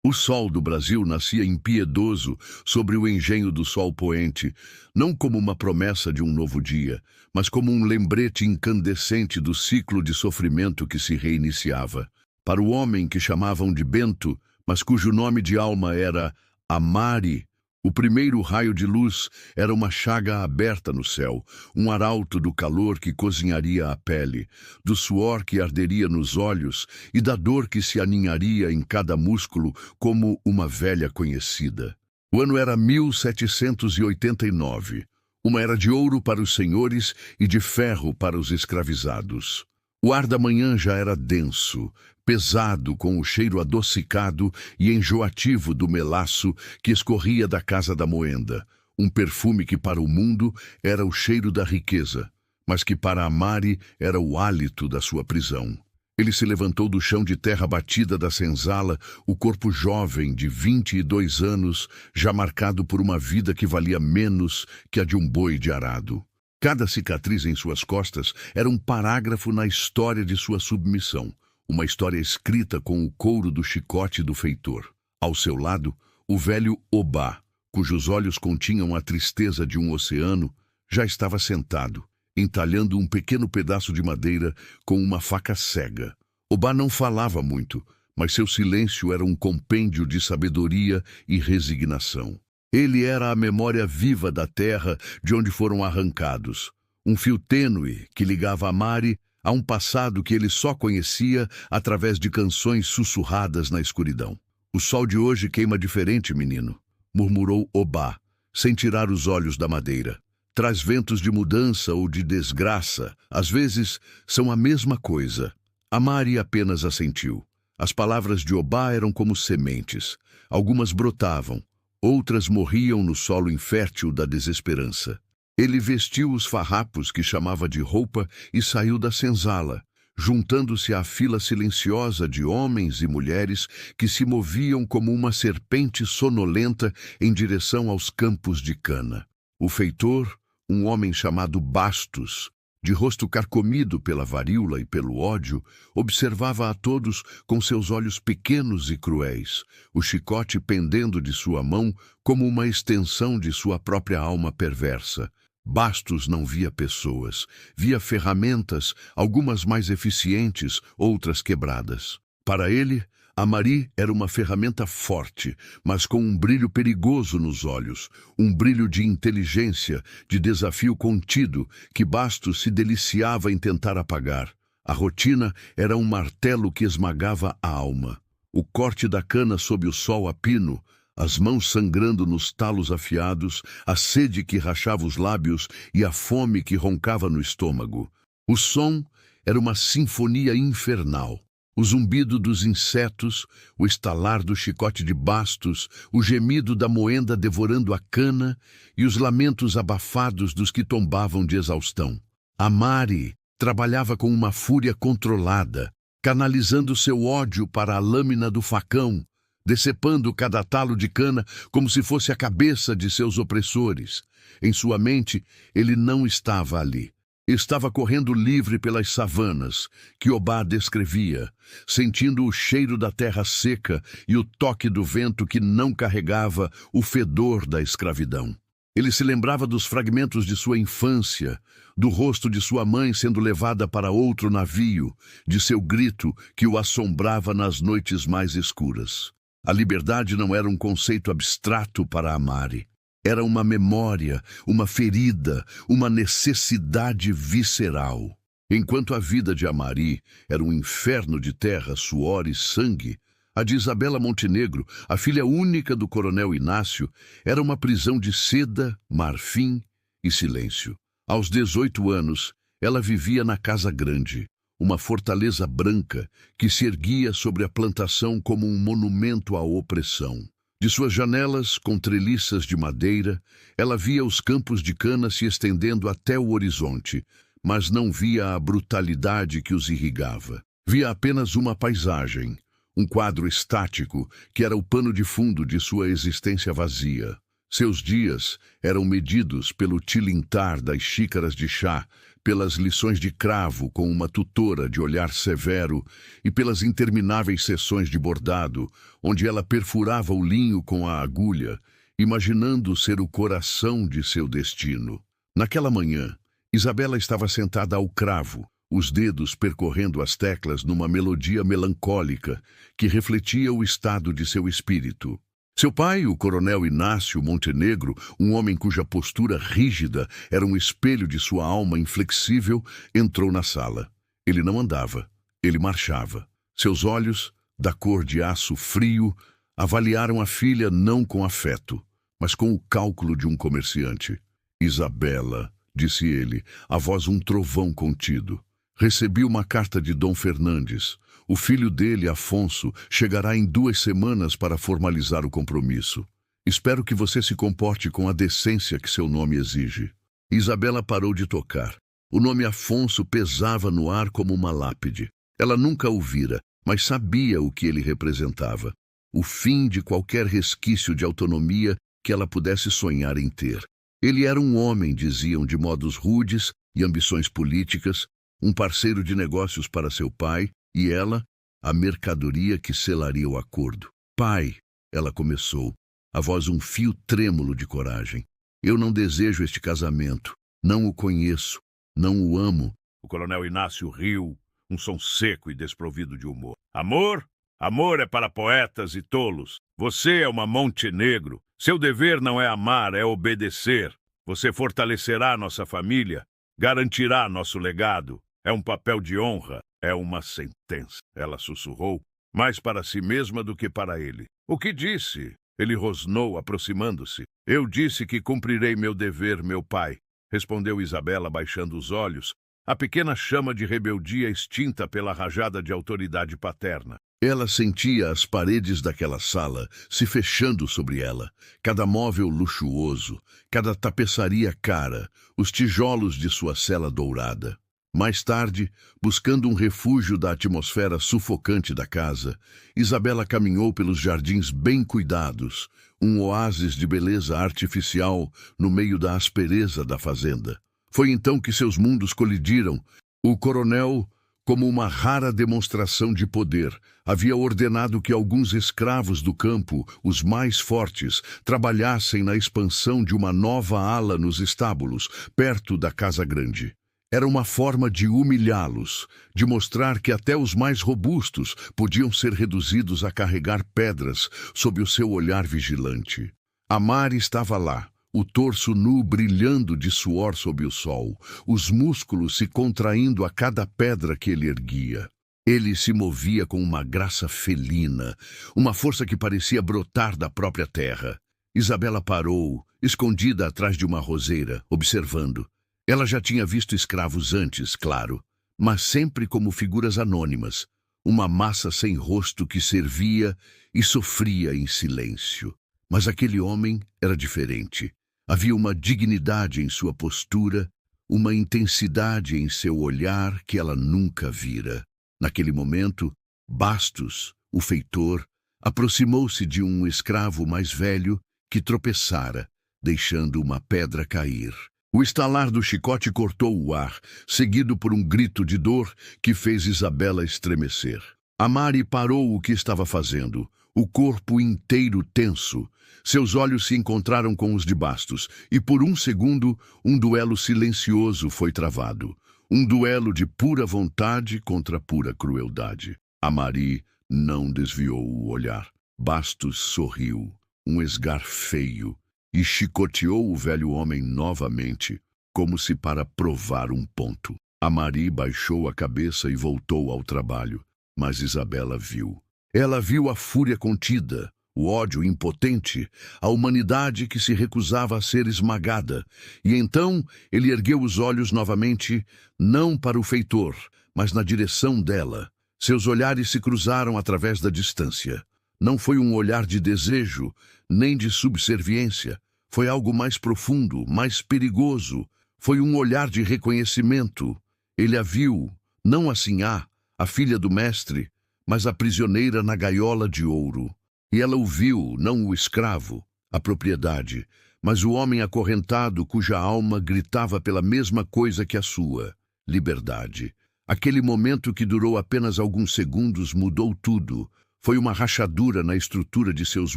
O sol do Brasil nascia impiedoso sobre o engenho do sol poente, não como uma promessa de um novo dia, mas como um lembrete incandescente do ciclo de sofrimento que se reiniciava. Para o homem que chamavam de Bento, mas cujo nome de alma era Amari, o primeiro raio de luz era uma chaga aberta no céu, um arauto do calor que cozinharia a pele, do suor que arderia nos olhos e da dor que se aninharia em cada músculo como uma velha conhecida. O ano era 1789, uma era de ouro para os senhores e de ferro para os escravizados. O ar da manhã já era denso, pesado com o cheiro adocicado e enjoativo do melaço que escorria da casa da moenda, um perfume que para o mundo era o cheiro da riqueza, mas que para Amari era o hálito da sua prisão. Ele se levantou do chão de terra batida da senzala, o corpo jovem de 22 anos, já marcado por uma vida que valia menos que a de um boi de arado. Cada cicatriz em suas costas era um parágrafo na história de sua submissão, uma história escrita com o couro do chicote do feitor. Ao seu lado, o velho Obá, cujos olhos continham a tristeza de um oceano, já estava sentado, entalhando um pequeno pedaço de madeira com uma faca cega. Obá não falava muito, mas seu silêncio era um compêndio de sabedoria e resignação. Ele era a memória viva da terra de onde foram arrancados, um fio tênue que ligava Amari a um passado que ele só conhecia através de canções sussurradas na escuridão. "O sol de hoje queima diferente, menino", murmurou Obá, sem tirar os olhos da madeira. "Traz ventos de mudança ou de desgraça. Às vezes são a mesma coisa." Amari apenas assentiu. As palavras de Obá eram como sementes. Algumas brotavam, outras morriam no solo infértil da desesperança. Ele vestiu os farrapos que chamava de roupa e saiu da senzala, juntando-se à fila silenciosa de homens e mulheres que se moviam como uma serpente sonolenta em direção aos campos de cana. O feitor, um homem chamado Bastos, de rosto carcomido pela varíola e pelo ódio, observava a todos com seus olhos pequenos e cruéis, o chicote pendendo de sua mão como uma extensão de sua própria alma perversa. Bastos não via pessoas, via ferramentas, algumas mais eficientes, outras quebradas. Para ele, Amari era uma ferramenta forte, mas com um brilho perigoso nos olhos, um brilho de inteligência, de desafio contido, que Bastos se deliciava em tentar apagar. A rotina era um martelo que esmagava a alma. O corte da cana sob o sol a pino, as mãos sangrando nos talos afiados, a sede que rachava os lábios e a fome que roncava no estômago. O som era uma sinfonia infernal. O zumbido dos insetos, o estalar do chicote de Bastos, o gemido da moenda devorando a cana e os lamentos abafados dos que tombavam de exaustão. Amari trabalhava com uma fúria controlada, canalizando seu ódio para a lâmina do facão, decepando cada talo de cana como se fosse a cabeça de seus opressores. Em sua mente, ele não estava ali. Estava correndo livre pelas savanas, que Obá descrevia, sentindo o cheiro da terra seca e o toque do vento que não carregava o fedor da escravidão. Ele se lembrava dos fragmentos de sua infância, do rosto de sua mãe sendo levada para outro navio, de seu grito que o assombrava nas noites mais escuras. A liberdade não era um conceito abstrato para Amari. Era uma memória, uma ferida, uma necessidade visceral. Enquanto a vida de Amari era um inferno de terra, suor e sangue, a de Isabela Montenegro, a filha única do coronel Inácio, era uma prisão de seda, marfim e silêncio. Aos 18 anos, ela vivia na Casa Grande, uma fortaleza branca que se erguia sobre a plantação como um monumento à opressão. De suas janelas, com treliças de madeira, ela via os campos de cana se estendendo até o horizonte, mas não via a brutalidade que os irrigava. Via apenas uma paisagem, um quadro estático que era o pano de fundo de sua existência vazia. Seus dias eram medidos pelo tilintar das xícaras de chá, pelas lições de cravo com uma tutora de olhar severo e pelas intermináveis sessões de bordado, onde ela perfurava o linho com a agulha, imaginando ser o coração de seu destino. Naquela manhã, Isabela estava sentada ao cravo, os dedos percorrendo as teclas numa melodia melancólica que refletia o estado de seu espírito. Seu pai, o coronel Inácio Montenegro, um homem cuja postura rígida era um espelho de sua alma inflexível, entrou na sala. Ele não andava, ele marchava. Seus olhos, da cor de aço frio, avaliaram a filha não com afeto, mas com o cálculo de um comerciante. Isabela, disse ele, a voz um trovão contido. Recebi uma carta de Dom Fernandes. O filho dele, Afonso, chegará em 2 semanas para formalizar o compromisso. Espero que você se comporte com a decência que seu nome exige. Isabela parou de tocar. O nome Afonso pesava no ar como uma lápide. Ela nunca o vira, mas sabia o que ele representava. O fim de qualquer resquício de autonomia que ela pudesse sonhar em ter. Ele era um homem, diziam, de modos rudes e ambições políticas, um parceiro de negócios para seu pai, e ela, a mercadoria que selaria o acordo. Pai, ela começou, a voz um fio trêmulo de coragem. Eu não desejo este casamento, não o conheço, não o amo. O coronel Inácio riu, um som seco e desprovido de humor. Amor? Amor é para poetas e tolos. Você é uma Montenegro. Seu dever não é amar, é obedecer. Você fortalecerá nossa família, garantirá nosso legado. É um papel de honra, é uma sentença. Ela sussurrou, mais para si mesma do que para ele. O que disse? Ele rosnou, aproximando-se. Eu disse que cumprirei meu dever, meu pai, respondeu Isabela, baixando os olhos, a pequena chama de rebeldia extinta pela rajada de autoridade paterna. Ela sentia as paredes daquela sala se fechando sobre ela, cada móvel luxuoso, cada tapeçaria cara, os tijolos de sua cela dourada. Mais tarde, buscando um refúgio da atmosfera sufocante da casa, Isabela caminhou pelos jardins bem cuidados, um oásis de beleza artificial no meio da aspereza da fazenda. Foi então que seus mundos colidiram. O coronel, como uma rara demonstração de poder, havia ordenado que alguns escravos do campo, os mais fortes, trabalhassem na expansão de uma nova ala nos estábulos, perto da Casa Grande. Era uma forma de humilhá-los, de mostrar que até os mais robustos podiam ser reduzidos a carregar pedras sob o seu olhar vigilante. A Mari estava lá, o torso nu brilhando de suor sob o sol, os músculos se contraindo a cada pedra que ele erguia. Ele se movia com uma graça felina, uma força que parecia brotar da própria terra. Isabela parou, escondida atrás de uma roseira, observando. Ela já tinha visto escravos antes, claro, mas sempre como figuras anônimas, uma massa sem rosto que servia e sofria em silêncio. Mas aquele homem era diferente. Havia uma dignidade em sua postura, uma intensidade em seu olhar que ela nunca vira. Naquele momento, Bastos, o feitor, aproximou-se de um escravo mais velho que tropeçara, deixando uma pedra cair. O estalar do chicote cortou o ar, seguido por um grito de dor que fez Isabela estremecer. A Mari parou o que estava fazendo, o corpo inteiro tenso. Seus olhos se encontraram com os de Bastos, e por um segundo, um duelo silencioso foi travado. Um duelo de pura vontade contra pura crueldade. A Mari não desviou o olhar. Bastos sorriu, um esgar feio, e chicoteou o velho homem novamente, como se para provar um ponto. A Mari baixou a cabeça e voltou ao trabalho, mas Isabela viu. Ela viu a fúria contida, o ódio impotente, a humanidade que se recusava a ser esmagada. E então ele ergueu os olhos novamente, não para o feitor, mas na direção dela. Seus olhares se cruzaram através da distância. Não foi um olhar de desejo, nem de subserviência. Foi algo mais profundo, mais perigoso. Foi um olhar de reconhecimento. Ele a viu, não a Sinhá, a filha do mestre, mas a prisioneira na gaiola de ouro. E ela o viu, não o escravo, a propriedade, mas o homem acorrentado cuja alma gritava pela mesma coisa que a sua: liberdade. Aquele momento que durou apenas alguns segundos mudou tudo. Foi uma rachadura na estrutura de seus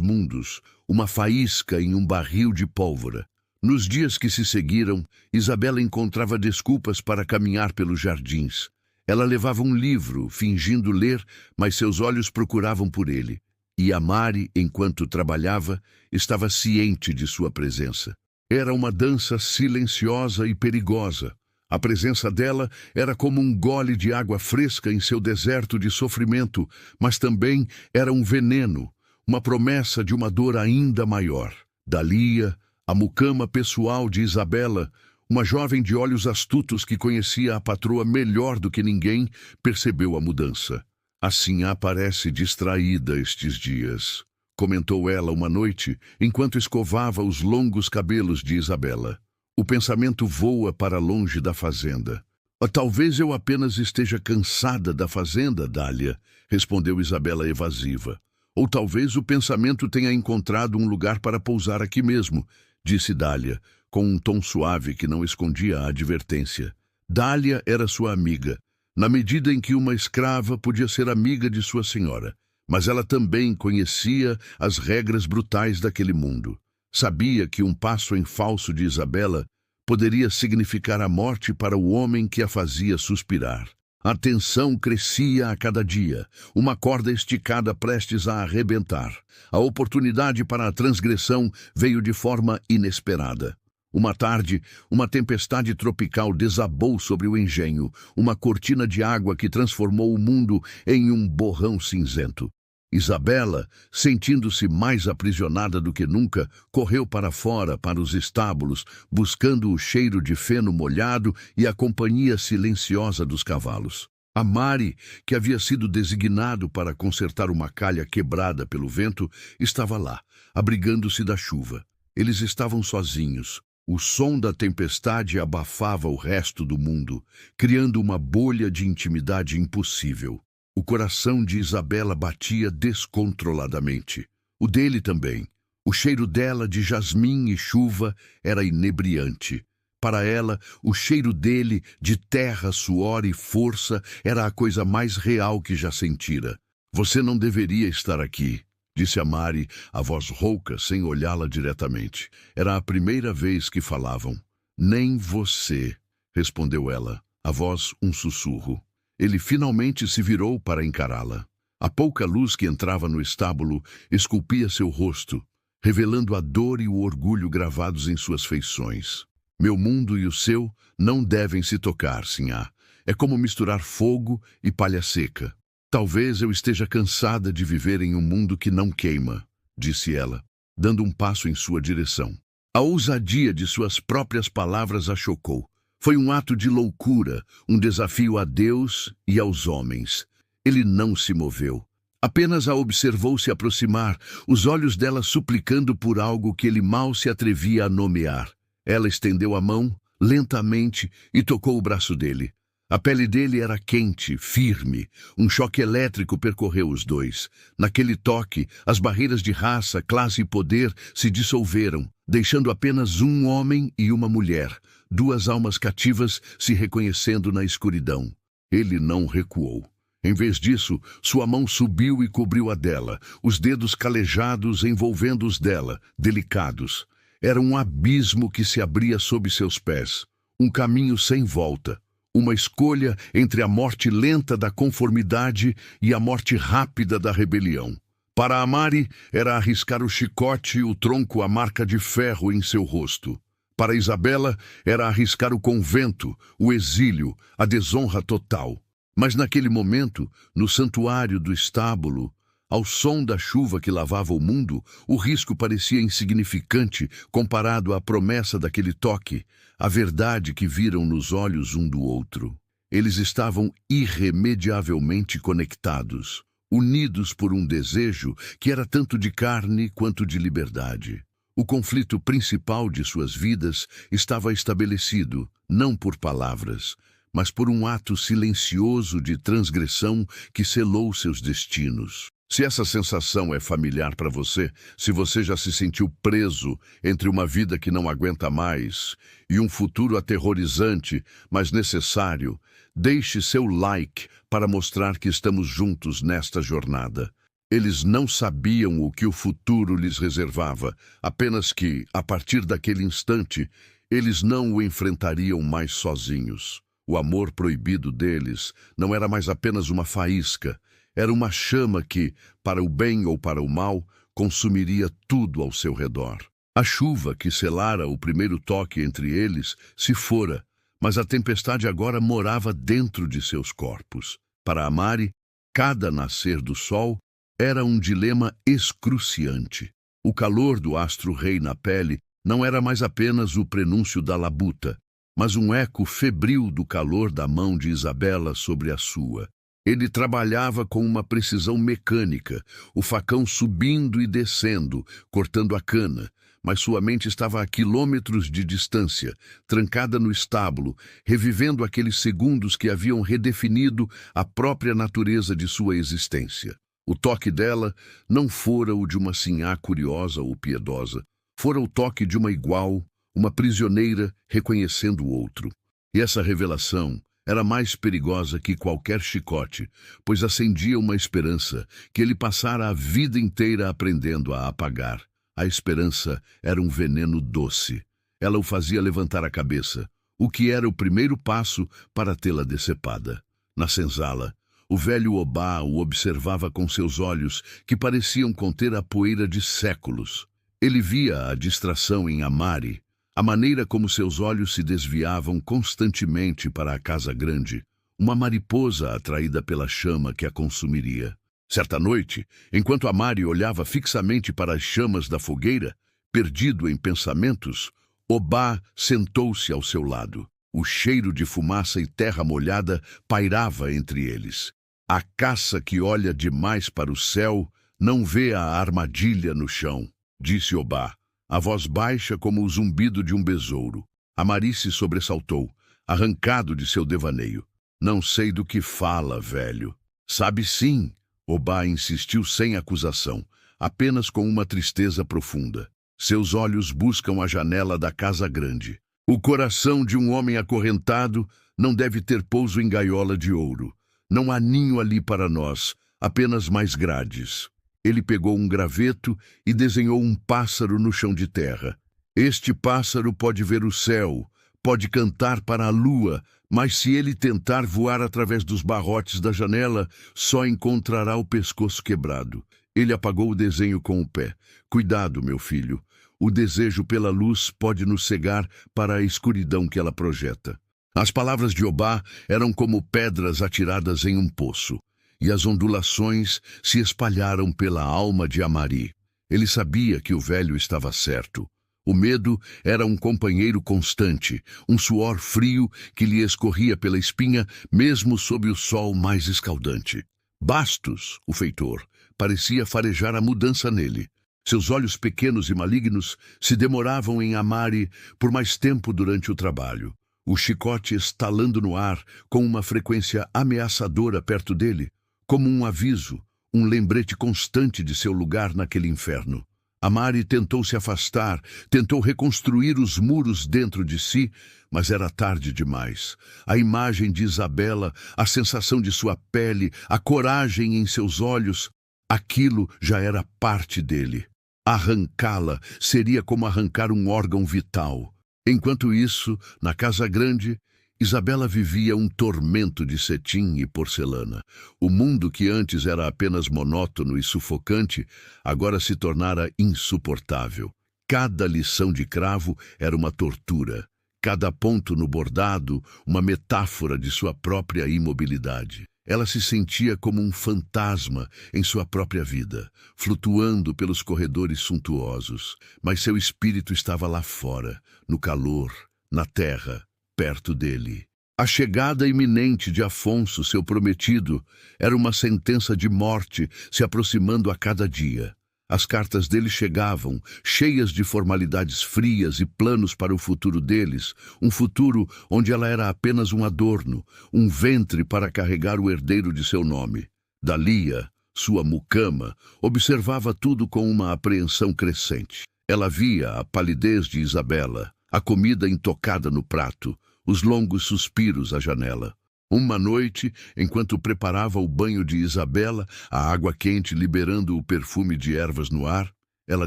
mundos, uma faísca em um barril de pólvora. Nos dias que se seguiram, Isabela encontrava desculpas para caminhar pelos jardins. Ela levava um livro, fingindo ler, mas seus olhos procuravam por ele. E a Mari, enquanto trabalhava, estava ciente de sua presença. Era uma dança silenciosa e perigosa. A presença dela era como um gole de água fresca em seu deserto de sofrimento, mas também era um veneno, uma promessa de uma dor ainda maior. Dalia, a mucama pessoal de Isabela, uma jovem de olhos astutos que conhecia a patroa melhor do que ninguém, percebeu a mudança. A Sinhá parece distraída estes dias, comentou ela uma noite, enquanto escovava os longos cabelos de Isabela. O pensamento voa para longe da fazenda. Talvez eu apenas esteja cansada da fazenda, Dália, respondeu Isabela evasiva. Ou talvez o pensamento tenha encontrado um lugar para pousar aqui mesmo, disse Dália, com um tom suave que não escondia a advertência. Dália era sua amiga, na medida em que uma escrava podia ser amiga de sua senhora, mas ela também conhecia as regras brutais daquele mundo. Sabia que um passo em falso de Isabela poderia significar a morte para o homem que a fazia suspirar. A tensão crescia a cada dia, uma corda esticada prestes a arrebentar. A oportunidade para a transgressão veio de forma inesperada. Uma tarde, uma tempestade tropical desabou sobre o engenho, uma cortina de água que transformou o mundo em um borrão cinzento. Isabela, sentindo-se mais aprisionada do que nunca, correu para fora, para os estábulos, buscando o cheiro de feno molhado e a companhia silenciosa dos cavalos. A Mari, que havia sido designado para consertar uma calha quebrada pelo vento, estava lá, abrigando-se da chuva. Eles estavam sozinhos. O som da tempestade abafava o resto do mundo, criando uma bolha de intimidade impossível. O coração de Isabela batia descontroladamente. O dele também. O cheiro dela de jasmim e chuva era inebriante. Para ela, o cheiro dele de terra, suor e força era a coisa mais real que já sentira. Você não deveria estar aqui, disse a Mari, a voz rouca, sem olhá-la diretamente. Era a primeira vez que falavam. Nem você, respondeu ela, a voz um sussurro. Ele finalmente se virou para encará-la. A pouca luz que entrava no estábulo esculpia seu rosto, revelando a dor e o orgulho gravados em suas feições. Meu mundo e o seu não devem se tocar, Sinhá. É como misturar fogo e palha seca. Talvez eu esteja cansada de viver em um mundo que não queima, disse ela, dando um passo em sua direção. A ousadia de suas próprias palavras a chocou. Foi um ato de loucura, um desafio a Deus e aos homens. Ele não se moveu. Apenas a observou se aproximar, os olhos dela suplicando por algo que ele mal se atrevia a nomear. Ela estendeu a mão, lentamente, e tocou o braço dele. A pele dele era quente, firme. Um choque elétrico percorreu os dois. Naquele toque, as barreiras de raça, classe e poder se dissolveram, deixando apenas um homem e uma mulher, duas almas cativas se reconhecendo na escuridão. Ele não recuou. Em vez disso, sua mão subiu e cobriu a dela, os dedos calejados envolvendo os dela, delicados. Era um abismo que se abria sob seus pés, um caminho sem volta. Uma escolha entre a morte lenta da conformidade e a morte rápida da rebelião. Para a Mari, era arriscar o chicote e o tronco a marca de ferro em seu rosto. Para Isabela, era arriscar o convento, o exílio, a desonra total. Mas naquele momento, no santuário do estábulo, ao som da chuva que lavava o mundo, o risco parecia insignificante comparado à promessa daquele toque, a verdade que viram nos olhos um do outro. Eles estavam irremediavelmente conectados, unidos por um desejo que era tanto de carne quanto de liberdade. O conflito principal de suas vidas estava estabelecido, não por palavras, mas por um ato silencioso de transgressão que selou seus destinos. Se essa sensação é familiar para você, se você já se sentiu preso entre uma vida que não aguenta mais e um futuro aterrorizante, mas necessário, deixe seu like para mostrar que estamos juntos nesta jornada. Eles não sabiam o que o futuro lhes reservava, apenas que, a partir daquele instante, eles não o enfrentariam mais sozinhos. O amor proibido deles não era mais apenas uma faísca, era uma chama que, para o bem ou para o mal, consumiria tudo ao seu redor. A chuva que selara o primeiro toque entre eles se fora, mas a tempestade agora morava dentro de seus corpos. Para Amari, cada nascer do sol era um dilema excruciante. O calor do astro-rei na pele não era mais apenas o prenúncio da labuta, mas um eco febril do calor da mão de Isabela sobre a sua. Ele trabalhava com uma precisão mecânica, o facão subindo e descendo, cortando a cana, mas sua mente estava a quilômetros de distância, trancada no estábulo, revivendo aqueles segundos que haviam redefinido a própria natureza de sua existência. O toque dela não fora o de uma sinhá curiosa ou piedosa, fora o toque de uma igual, uma prisioneira reconhecendo o outro. E essa revelação era mais perigosa que qualquer chicote, pois acendia uma esperança que ele passara a vida inteira aprendendo a apagar. A esperança era um veneno doce. Ela o fazia levantar a cabeça, o que era o primeiro passo para tê-la decepada. Na senzala, o velho Obá o observava com seus olhos, que pareciam conter a poeira de séculos. Ele via a distração em Amari, a maneira como seus olhos se desviavam constantemente para a casa grande, uma mariposa atraída pela chama que a consumiria. Certa noite, enquanto Amari olhava fixamente para as chamas da fogueira, perdido em pensamentos, Obá sentou-se ao seu lado. O cheiro de fumaça e terra molhada pairava entre eles. A caça que olha demais para o céu não vê a armadilha no chão, disse Obá, a voz baixa como o zumbido de um besouro. Amari se sobressaltou, arrancado de seu devaneio. Não sei do que fala, velho. Sabe sim, Obá insistiu sem acusação, apenas com uma tristeza profunda. Seus olhos buscam a janela da casa grande. O coração de um homem acorrentado não deve ter pouso em gaiola de ouro. Não há ninho ali para nós, apenas mais grades. Ele pegou um graveto e desenhou um pássaro no chão de terra. Este pássaro pode ver o céu, pode cantar para a lua, mas se ele tentar voar através dos barrotes da janela, só encontrará o pescoço quebrado. Ele apagou o desenho com o pé. Cuidado, meu filho. O desejo pela luz pode nos cegar para a escuridão que ela projeta. As palavras de Obá eram como pedras atiradas em um poço, e as ondulações se espalharam pela alma de Amari. Ele sabia que o velho estava certo. O medo era um companheiro constante, um suor frio que lhe escorria pela espinha, mesmo sob o sol mais escaldante. Bastos, o feitor, parecia farejar a mudança nele. Seus olhos pequenos e malignos se demoravam em Amari por mais tempo durante o trabalho. O chicote estalando no ar com uma frequência ameaçadora perto dele, como um aviso, um lembrete constante de seu lugar naquele inferno. Amari tentou se afastar, tentou reconstruir os muros dentro de si, mas era tarde demais. A imagem de Isabela, a sensação de sua pele, a coragem em seus olhos, aquilo já era parte dele. Arrancá-la seria como arrancar um órgão vital. Enquanto isso, na casa grande, Isabela vivia um tormento de cetim e porcelana. O mundo que antes era apenas monótono e sufocante, agora se tornara insuportável. Cada lição de cravo era uma tortura. Cada ponto no bordado, uma metáfora de sua própria imobilidade. Ela se sentia como um fantasma em sua própria vida, flutuando pelos corredores suntuosos, mas seu espírito estava lá fora, no calor, na terra, perto dele. A chegada iminente de Afonso, seu prometido, era uma sentença de morte se aproximando a cada dia. As cartas dele chegavam, cheias de formalidades frias e planos para o futuro deles, um futuro onde ela era apenas um adorno, um ventre para carregar o herdeiro de seu nome. Dalia, Sua mucama observava tudo com uma apreensão crescente. Ela via a palidez de Isabela, a comida intocada no prato, os longos suspiros à janela. Uma noite, enquanto preparava o banho de Isabela, a água quente liberando o perfume de ervas no ar, ela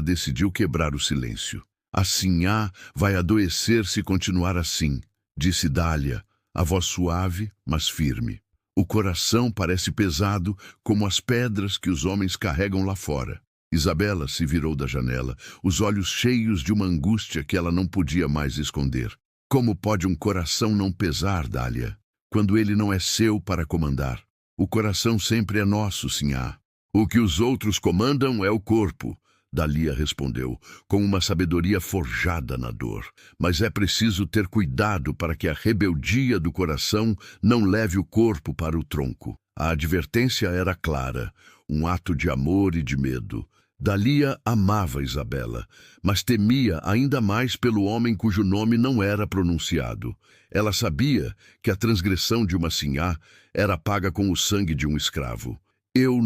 decidiu quebrar o silêncio. A Sinhá vai adoecer se continuar assim, disse Dália, a voz suave, mas firme. O coração parece pesado como as pedras que os homens carregam lá fora. Isabela se virou da janela, os olhos cheios de uma angústia que ela não podia mais esconder. Como pode um coração não pesar, Dália, quando ele não é seu para comandar? O coração sempre é nosso, Sinhá. O que os outros comandam é o corpo, Dália respondeu, com uma sabedoria forjada na dor. Mas é preciso ter cuidado para que a rebeldia do coração não leve o corpo para o tronco. A advertência era clara, um ato de amor e de medo. Dália amava Isabela, mas temia ainda mais pelo homem cujo nome não era pronunciado. Ela sabia que a transgressão de uma sinhá era paga com o sangue de um escravo. Eu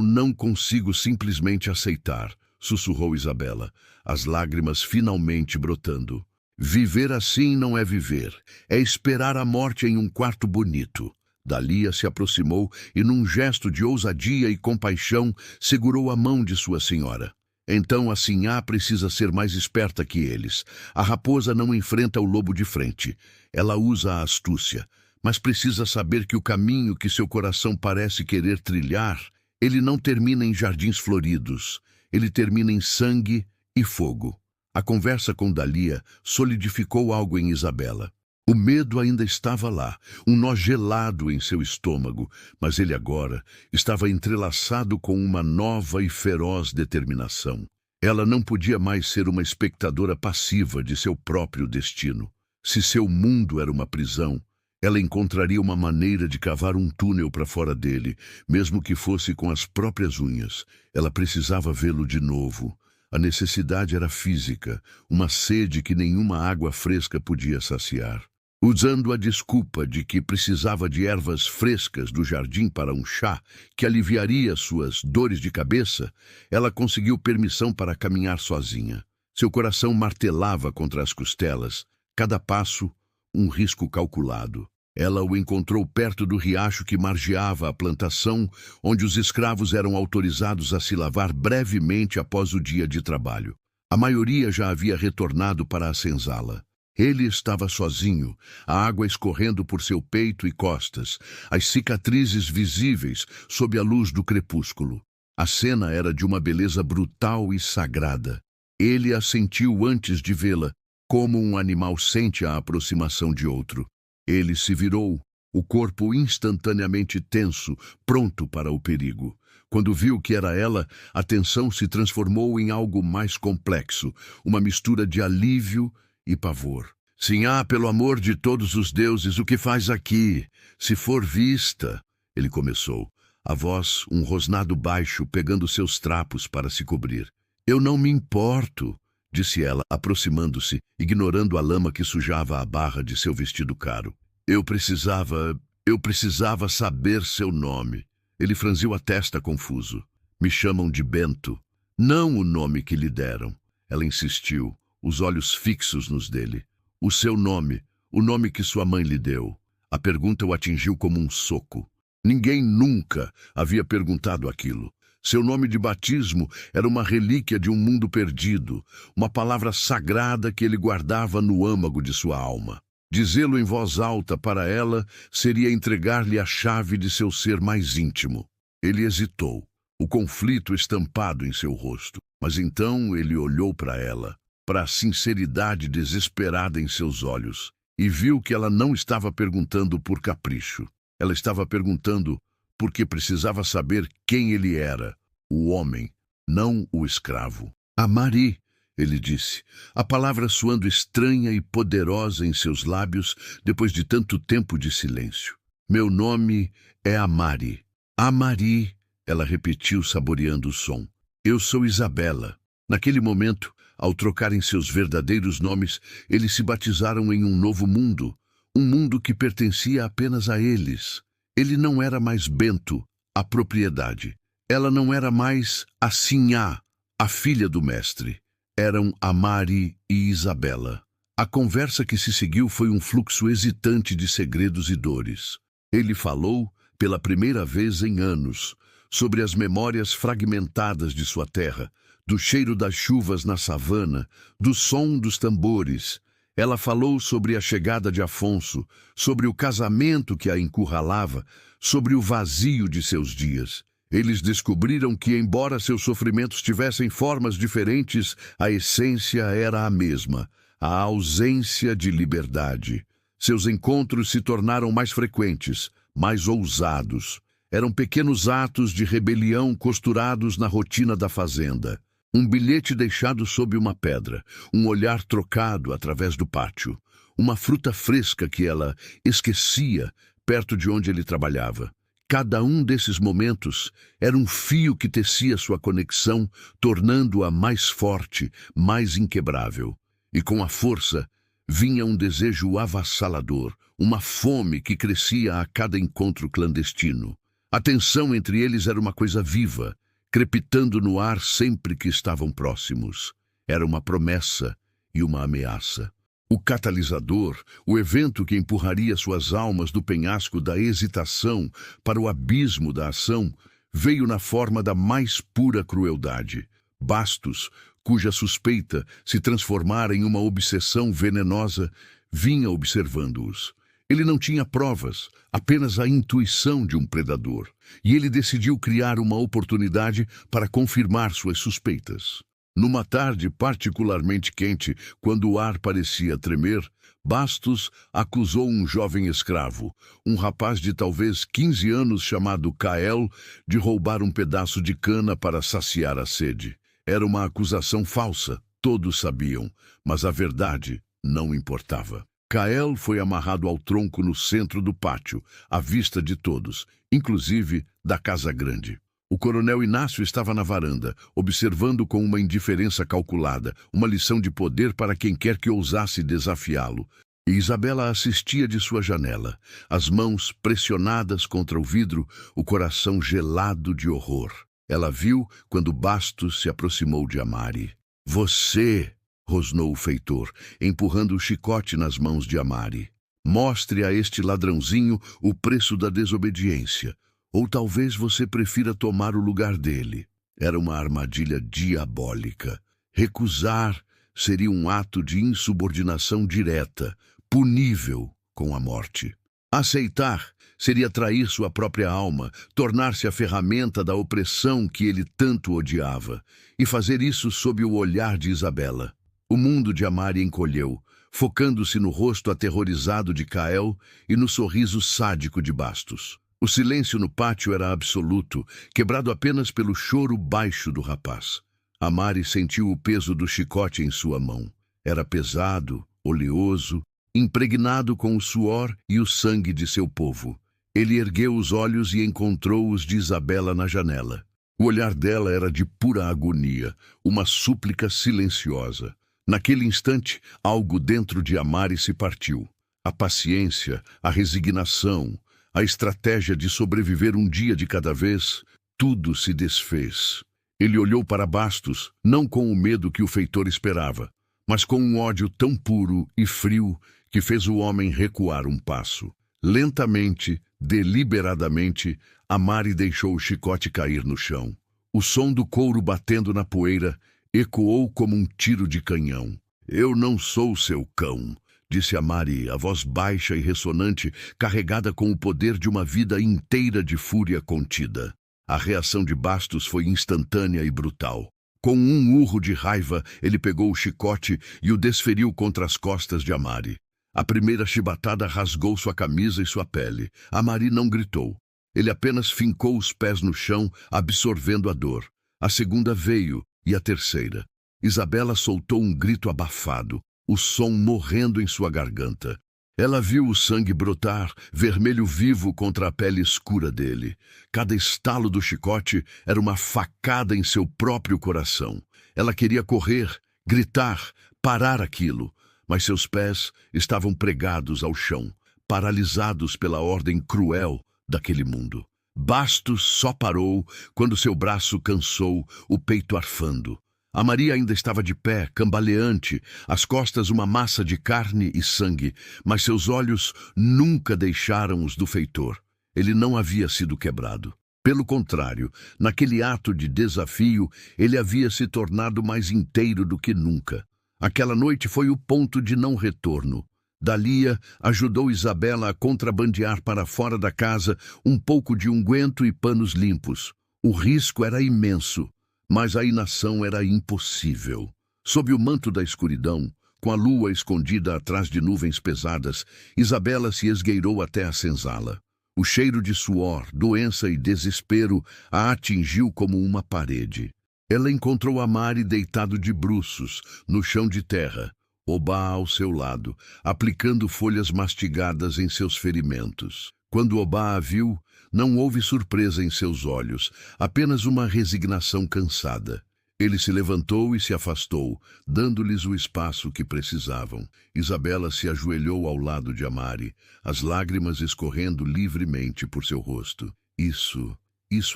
não consigo simplesmente aceitar, sussurrou Isabela, as lágrimas finalmente brotando. Viver assim não é viver, é esperar a morte em um quarto bonito. Dália se aproximou e, num gesto de ousadia e compaixão, segurou a mão de sua senhora. Então a sinhá precisa ser mais esperta que eles. A raposa não enfrenta o lobo de frente. Ela usa a astúcia, mas precisa saber que o caminho que seu coração parece querer trilhar, ele não termina em jardins floridos. Ele termina em sangue e fogo. A conversa com Dália solidificou algo em Isabela. O medo ainda estava lá, um nó gelado em seu estômago, mas ele agora estava entrelaçado com uma nova e feroz determinação. Ela não podia mais ser uma espectadora passiva de seu próprio destino. Se seu mundo era uma prisão, ela encontraria uma maneira de cavar um túnel para fora dele, mesmo que fosse com as próprias unhas. Ela precisava vê-lo de novo. A necessidade era física, uma sede que nenhuma água fresca podia saciar. Usando a desculpa de que precisava de ervas frescas do jardim para um chá que aliviaria suas dores de cabeça, ela conseguiu permissão para caminhar sozinha. Seu coração martelava contra as costelas, cada passo um risco calculado. Ela o encontrou perto do riacho que margeava a plantação, onde os escravos eram autorizados a se lavar brevemente após o dia de trabalho. A maioria já havia retornado para a senzala. Ele estava sozinho, a água escorrendo por seu peito e costas, as cicatrizes visíveis sob a luz do crepúsculo. A cena era de uma beleza brutal e sagrada. Ele a sentiu antes de vê-la, como um animal sente a aproximação de outro. Ele se virou, o corpo instantaneamente tenso, pronto para o perigo. Quando viu que era ela, a tensão se transformou em algo mais complexo, uma mistura de alívio e pavor. Sinhá, pelo amor de todos os deuses, o que faz aqui? Se for vista, ele começou, a voz um rosnado baixo pegando seus trapos para se cobrir. Eu não me importo, disse ela, aproximando-se, ignorando a lama que sujava a barra de seu vestido caro. Eu precisava saber seu nome. Ele franziu a testa confuso. Me chamam de Bento. Não o nome que lhe deram. Ela insistiu, os olhos fixos nos dele. O seu nome, o nome que sua mãe lhe deu. A pergunta o atingiu como um soco. Ninguém nunca havia perguntado aquilo. Seu nome de batismo era uma relíquia de um mundo perdido, uma palavra sagrada que ele guardava no âmago de sua alma. Dizê-lo em voz alta para ela seria entregar-lhe a chave de seu ser mais íntimo. Ele hesitou, o conflito estampado em seu rosto. Mas então ele olhou para ela, para a sinceridade desesperada em seus olhos, e viu que ela não estava perguntando por capricho. Ela estava perguntando porque precisava saber quem ele era, o homem, não o escravo. Amari, ele disse, a palavra soando estranha e poderosa em seus lábios depois de tanto tempo de silêncio. Meu nome é Amari. Amari, ela repetiu saboreando o som. Eu sou Isabela. Naquele momento, ao trocarem seus verdadeiros nomes, eles se batizaram em um novo mundo, um mundo que pertencia apenas a eles. Ele não era mais Bento, a propriedade. Ela não era mais a Sinhá, a filha do mestre. Eram Amari e Isabela. A conversa que se seguiu foi um fluxo hesitante de segredos e dores. Ele falou, pela primeira vez em anos, sobre as memórias fragmentadas de sua terra, do cheiro das chuvas na savana, do som dos tambores. Ela falou sobre a chegada de Afonso, sobre o casamento que a encurralava, sobre o vazio de seus dias. Eles descobriram que, embora seus sofrimentos tivessem formas diferentes, a essência era a mesma, a ausência de liberdade. Seus encontros se tornaram mais frequentes, mais ousados. Eram pequenos atos de rebelião costurados na rotina da fazenda. Um bilhete deixado sob uma pedra, um olhar trocado através do pátio, uma fruta fresca que ela esquecia perto de onde ele trabalhava. Cada um desses momentos era um fio que tecia sua conexão, tornando-a mais forte, mais inquebrável. E com a força vinha um desejo avassalador, uma fome que crescia a cada encontro clandestino. A tensão entre eles era uma coisa viva, crepitando no ar sempre que estavam próximos. Era uma promessa e uma ameaça. O catalisador, o evento que empurraria suas almas do penhasco da hesitação para o abismo da ação, veio na forma da mais pura crueldade. Bastos, cuja suspeita se transformara em uma obsessão venenosa, vinha observando-os. Ele não tinha provas, apenas a intuição de um predador, e ele decidiu criar uma oportunidade para confirmar suas suspeitas. Numa tarde particularmente quente, quando o ar parecia tremer, Bastos acusou um jovem escravo, um rapaz de talvez 15 anos chamado Kael, de roubar um pedaço de cana para saciar a sede. Era uma acusação falsa, todos sabiam, mas a verdade não importava. Kael foi amarrado ao tronco no centro do pátio, à vista de todos, inclusive da Casa Grande. O coronel Inácio estava na varanda, observando com uma indiferença calculada, uma lição de poder para quem quer que ousasse desafiá-lo. E Isabela assistia de sua janela, as mãos pressionadas contra o vidro, o coração gelado de horror. Ela viu quando Bastos se aproximou de Amari. "Você!" rosnou o feitor, empurrando o chicote nas mãos de Amari. "Mostre a este ladrãozinho o preço da desobediência. Ou talvez você prefira tomar o lugar dele." Era uma armadilha diabólica. Recusar seria um ato de insubordinação direta, punível com a morte. Aceitar seria trair sua própria alma, tornar-se a ferramenta da opressão que ele tanto odiava, e fazer isso sob o olhar de Isabela. O mundo de Amari encolheu, focando-se no rosto aterrorizado de Kael e no sorriso sádico de Bastos. O silêncio no pátio era absoluto, quebrado apenas pelo choro baixo do rapaz. Amari sentiu o peso do chicote em sua mão. Era pesado, oleoso, impregnado com o suor e o sangue de seu povo. Ele ergueu os olhos e encontrou-os de Isabela na janela. O olhar dela era de pura agonia, uma súplica silenciosa. Naquele instante, algo dentro de Amari se partiu. A paciência, a resignação, a estratégia de sobreviver um dia de cada vez, tudo se desfez. Ele olhou para Bastos, não com o medo que o feitor esperava, mas com um ódio tão puro e frio que fez o homem recuar um passo. Lentamente, deliberadamente, Amari deixou o chicote cair no chão. O som do couro batendo na poeira ecoou como um tiro de canhão. "Eu não sou seu cão", disse Amari, a voz baixa e ressonante, carregada com o poder de uma vida inteira de fúria contida. A reação de Bastos foi instantânea e brutal. Com um urro de raiva, ele pegou o chicote e o desferiu contra as costas de Amari. A primeira chibatada rasgou sua camisa e sua pele. Amari não gritou. Ele apenas fincou os pés no chão, absorvendo a dor. A segunda veio, e a terceira. Isabela soltou um grito abafado, o som morrendo em sua garganta. Ela viu o sangue brotar, vermelho vivo contra a pele escura dele. Cada estalo do chicote era uma facada em seu próprio coração. Ela queria correr, gritar, parar aquilo, mas seus pés estavam pregados ao chão, paralisados pela ordem cruel daquele mundo. Bastos só parou quando seu braço cansou, o peito arfando. A Maria ainda estava de pé, cambaleante, às costas uma massa de carne e sangue, mas seus olhos nunca deixaram os do feitor. Ele não havia sido quebrado. Pelo contrário, naquele ato de desafio, ele havia se tornado mais inteiro do que nunca. Aquela noite foi o ponto de não retorno. Dalia ajudou Isabela a contrabandear para fora da casa um pouco de unguento e panos limpos. O risco era imenso, mas a inação era impossível. Sob o manto da escuridão, com a lua escondida atrás de nuvens pesadas, Isabela se esgueirou até a senzala. O cheiro de suor, doença e desespero a atingiu como uma parede. Ela encontrou Amari deitado de bruços, no chão de terra, Obá ao seu lado, aplicando folhas mastigadas em seus ferimentos. Quando Obá a viu, não houve surpresa em seus olhos, apenas uma resignação cansada. Ele se levantou e se afastou, dando-lhes o espaço que precisavam. Isabela se ajoelhou ao lado de Amari, as lágrimas escorrendo livremente por seu rosto. Isso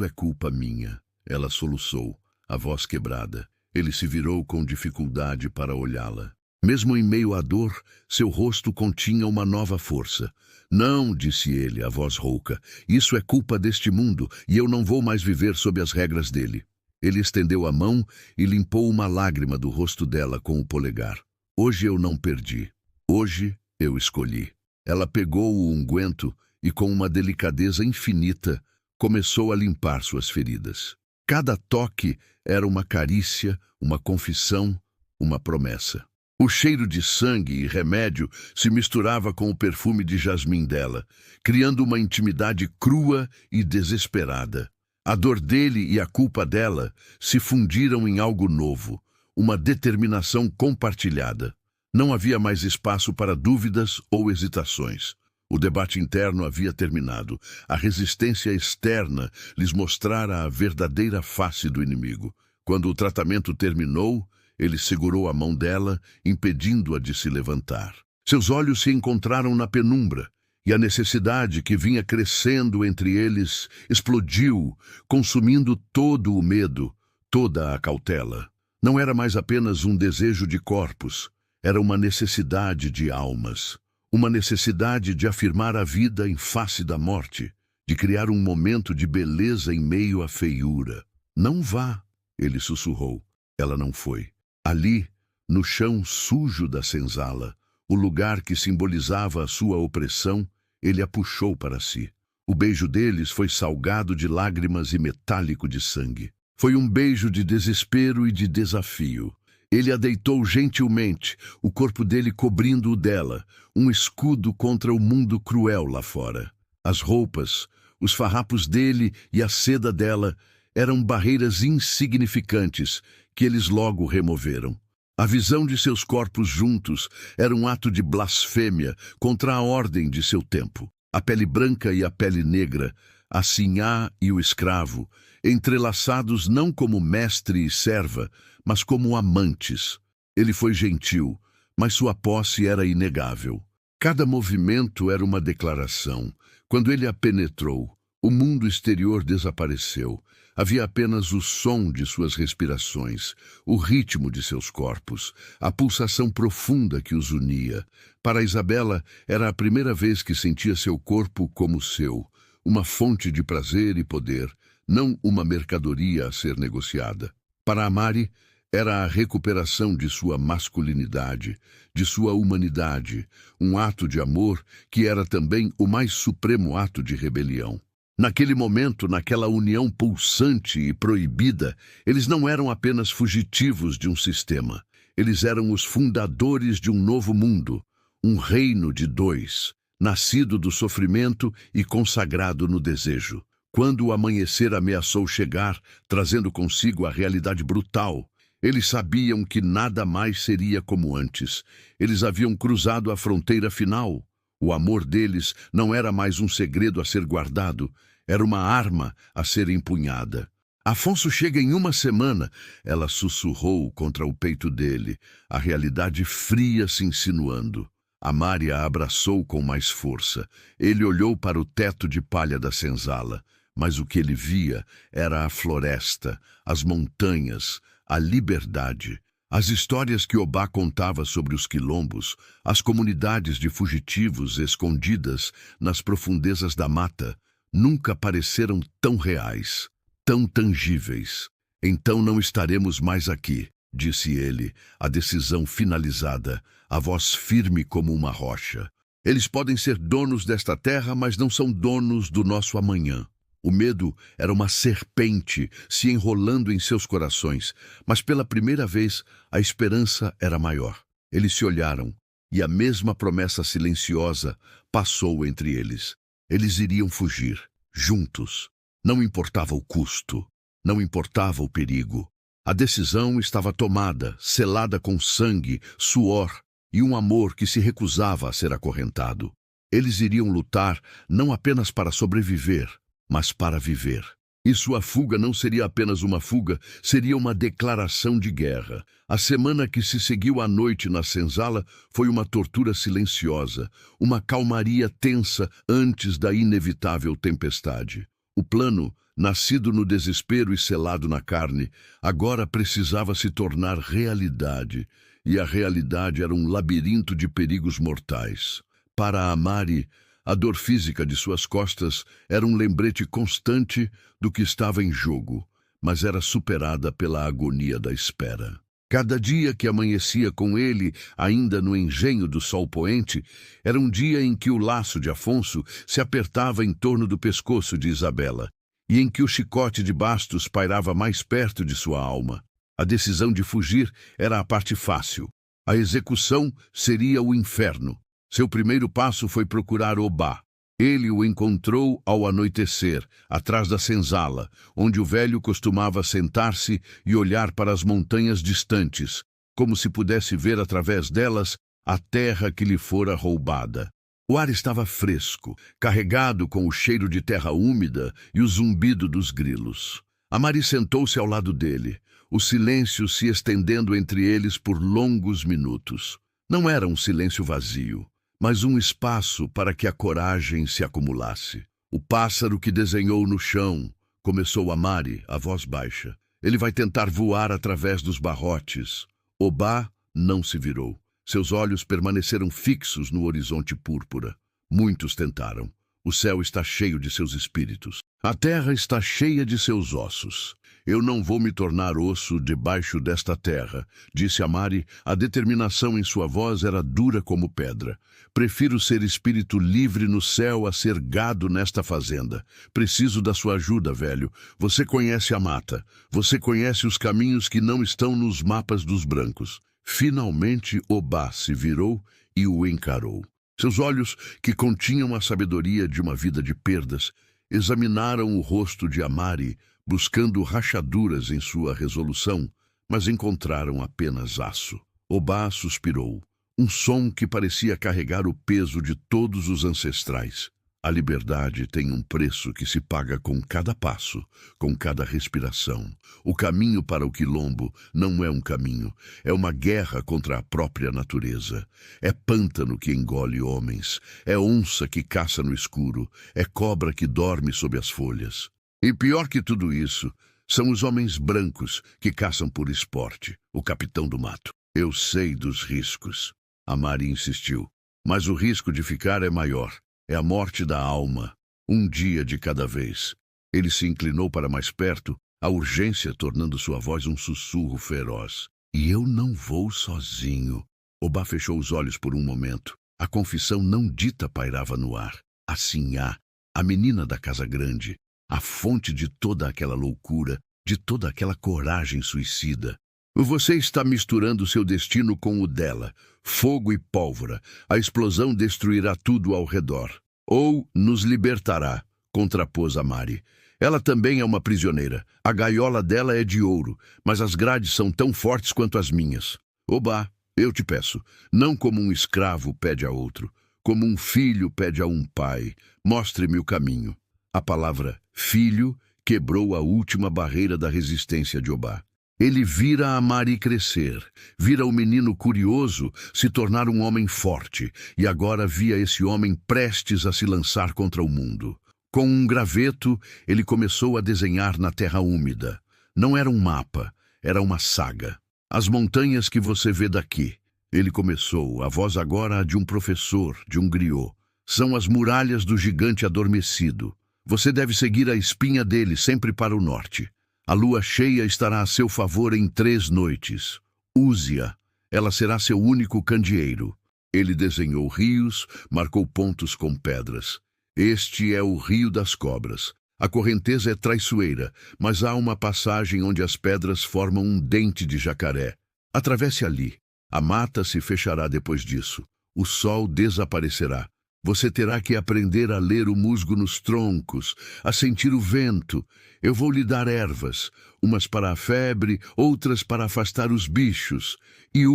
é culpa minha, ela soluçou, a voz quebrada. Ele se virou com dificuldade para olhá-la. Mesmo em meio à dor, seu rosto continha uma nova força. Não, disse ele, a voz rouca, isso é culpa deste mundo e eu não vou mais viver sob as regras dele. Ele estendeu a mão e limpou uma lágrima do rosto dela com o polegar. Hoje eu não perdi. Hoje eu escolhi. Ela pegou o unguento e, com uma delicadeza infinita, começou a limpar suas feridas. Cada toque era uma carícia, uma confissão, uma promessa. O cheiro de sangue e remédio se misturava com o perfume de jasmim dela, criando uma intimidade crua e desesperada. A dor dele e a culpa dela se fundiram em algo novo, uma determinação compartilhada. Não havia mais espaço para dúvidas ou hesitações. O debate interno havia terminado. A resistência externa lhes mostrara a verdadeira face do inimigo. Quando o tratamento terminou, ele segurou a mão dela, impedindo-a de se levantar. Seus olhos se encontraram na penumbra, e a necessidade que vinha crescendo entre eles explodiu, consumindo todo o medo, toda a cautela. Não era mais apenas um desejo de corpos, era uma necessidade de almas. Uma necessidade de afirmar a vida em face da morte, de criar um momento de beleza em meio à feiura. Não vá, ele sussurrou. Ela não foi. Ali, no chão sujo da senzala, o lugar que simbolizava a sua opressão, ele a puxou para si. O beijo deles foi salgado de lágrimas e metálico de sangue. Foi um beijo de desespero e de desafio. Ele a deitou gentilmente, o corpo dele cobrindo o dela, um escudo contra o mundo cruel lá fora. As roupas, os farrapos dele e a seda dela eram barreiras insignificantes que eles logo removeram. A visão de seus corpos juntos era um ato de blasfêmia contra a ordem de seu tempo. A pele branca e a pele negra, a sinhá e o escravo, entrelaçados não como mestre e serva, mas como amantes. Ele foi gentil, mas sua posse era inegável. Cada movimento era uma declaração. Quando ele a penetrou, o mundo exterior desapareceu. Havia apenas o som de suas respirações, o ritmo de seus corpos, a pulsação profunda que os unia. Para Isabela, era a primeira vez que sentia seu corpo como seu, uma fonte de prazer e poder, não uma mercadoria a ser negociada. Para Amari, era a recuperação de sua masculinidade, de sua humanidade, um ato de amor que era também o mais supremo ato de rebelião. Naquele momento, naquela união pulsante e proibida, eles não eram apenas fugitivos de um sistema. Eles eram os fundadores de um novo mundo, um reino de dois, nascido do sofrimento e consagrado no desejo. Quando o amanhecer ameaçou chegar, trazendo consigo a realidade brutal, eles sabiam que nada mais seria como antes. Eles haviam cruzado a fronteira final. O amor deles não era mais um segredo a ser guardado, era uma arma a ser empunhada. Afonso chega em uma semana, ela sussurrou contra o peito dele, a realidade fria se insinuando. Amari a abraçou com mais força. Ele olhou para o teto de palha da senzala. Mas o que ele via era a floresta, as montanhas, a liberdade. As histórias que Obá contava sobre os quilombos, as comunidades de fugitivos escondidas nas profundezas da mata, nunca pareceram tão reais, tão tangíveis. Então não estaremos mais aqui, disse ele, a decisão finalizada, a voz firme como uma rocha. Eles podem ser donos desta terra, mas não são donos do nosso amanhã. O medo era uma serpente se enrolando em seus corações, mas pela primeira vez a esperança era maior. Eles se olharam, e a mesma promessa silenciosa passou entre eles. Eles iriam fugir, juntos. Não importava o custo, não importava o perigo. A decisão estava tomada, selada com sangue, suor e um amor que se recusava a ser acorrentado. Eles iriam lutar não apenas para sobreviver, mas para viver. E sua fuga não seria apenas uma fuga, seria uma declaração de guerra. A semana que se seguiu à noite na senzala foi uma tortura silenciosa, uma calmaria tensa antes da inevitável tempestade. O plano, nascido no desespero e selado na carne, agora precisava se tornar realidade, e a realidade era um labirinto de perigos mortais. Para Amari, a dor física de suas costas era um lembrete constante do que estava em jogo, mas era superada pela agonia da espera. Cada dia que amanhecia com ele, ainda no engenho do sol poente, era um dia em que o laço de Afonso se apertava em torno do pescoço de Isabela, e em que o chicote de bastos pairava mais perto de sua alma. A decisão de fugir era a parte fácil. A execução seria o inferno. Seu primeiro passo foi procurar Obá. Ele o encontrou ao anoitecer, atrás da senzala, onde o velho costumava sentar-se e olhar para as montanhas distantes, como se pudesse ver através delas a terra que lhe fora roubada. O ar estava fresco, carregado com o cheiro de terra úmida e o zumbido dos grilos. Amari sentou-se ao lado dele, o silêncio se estendendo entre eles por longos minutos. Não era um silêncio vazio, mas um espaço para que a coragem se acumulasse. O pássaro que desenhou no chão, começou Amari, a voz baixa. Ele vai tentar voar através dos barrotes. Obá não se virou. Seus olhos permaneceram fixos no horizonte púrpura. Muitos tentaram. O céu está cheio de seus espíritos. A terra está cheia de seus ossos. Eu não vou me tornar osso debaixo desta terra, disse Amari. A determinação em sua voz era dura como pedra. Prefiro ser espírito livre no céu a ser gado nesta fazenda. Preciso da sua ajuda, velho. Você conhece a mata. Você conhece os caminhos que não estão nos mapas dos brancos. Finalmente Obá se virou e o encarou. Seus olhos, que continham a sabedoria de uma vida de perdas, examinaram o rosto de Amari, buscando rachaduras em sua resolução, mas encontraram apenas aço. Obá suspirou, um som que parecia carregar o peso de todos os ancestrais. A liberdade tem um preço que se paga com cada passo, com cada respiração. O caminho para o quilombo não é um caminho, é uma guerra contra a própria natureza. É pântano que engole homens, é onça que caça no escuro, é cobra que dorme sob as folhas. E pior que tudo isso, são os homens brancos que caçam por esporte, o capitão do mato. Eu sei dos riscos. Amari insistiu, mas o risco de ficar é maior. É a morte da alma, um dia de cada vez. Ele se inclinou para mais perto, a urgência tornando sua voz um sussurro feroz. E eu não vou sozinho. Obá fechou os olhos por um momento. A confissão não dita pairava no ar. A Sinhá, a menina da casa grande, a fonte de toda aquela loucura, de toda aquela coragem suicida. Você está misturando seu destino com o dela. Fogo e pólvora. A explosão destruirá tudo ao redor. Ou nos libertará, contrapôs Amari. Ela também é uma prisioneira. A gaiola dela é de ouro, mas as grades são tão fortes quanto as minhas. Obá, eu te peço, não como um escravo pede a outro, como um filho pede a um pai, mostre-me o caminho. A palavra filho quebrou a última barreira da resistência de Obá. Ele vira Amari crescer, vira o menino curioso se tornar um homem forte, e agora via esse homem prestes a se lançar contra o mundo. Com um graveto, ele começou a desenhar na terra úmida. Não era um mapa, era uma saga. As montanhas que você vê daqui. Ele começou, a voz agora de um professor, de um griot. São as muralhas do gigante adormecido. Você deve seguir a espinha dele sempre para o norte. A lua cheia estará a seu favor em 3 noites. Use-a. Ela será seu único candeeiro. Ele desenhou rios, marcou pontos com pedras. Este é o Rio das Cobras. A correnteza é traiçoeira, mas há uma passagem onde as pedras formam um dente de jacaré. Atravesse ali. A mata se fechará depois disso. O sol desaparecerá. Você terá que aprender a ler o musgo nos troncos, a sentir o vento. Eu vou lhe dar ervas, umas para a febre, outras para afastar os bichos. E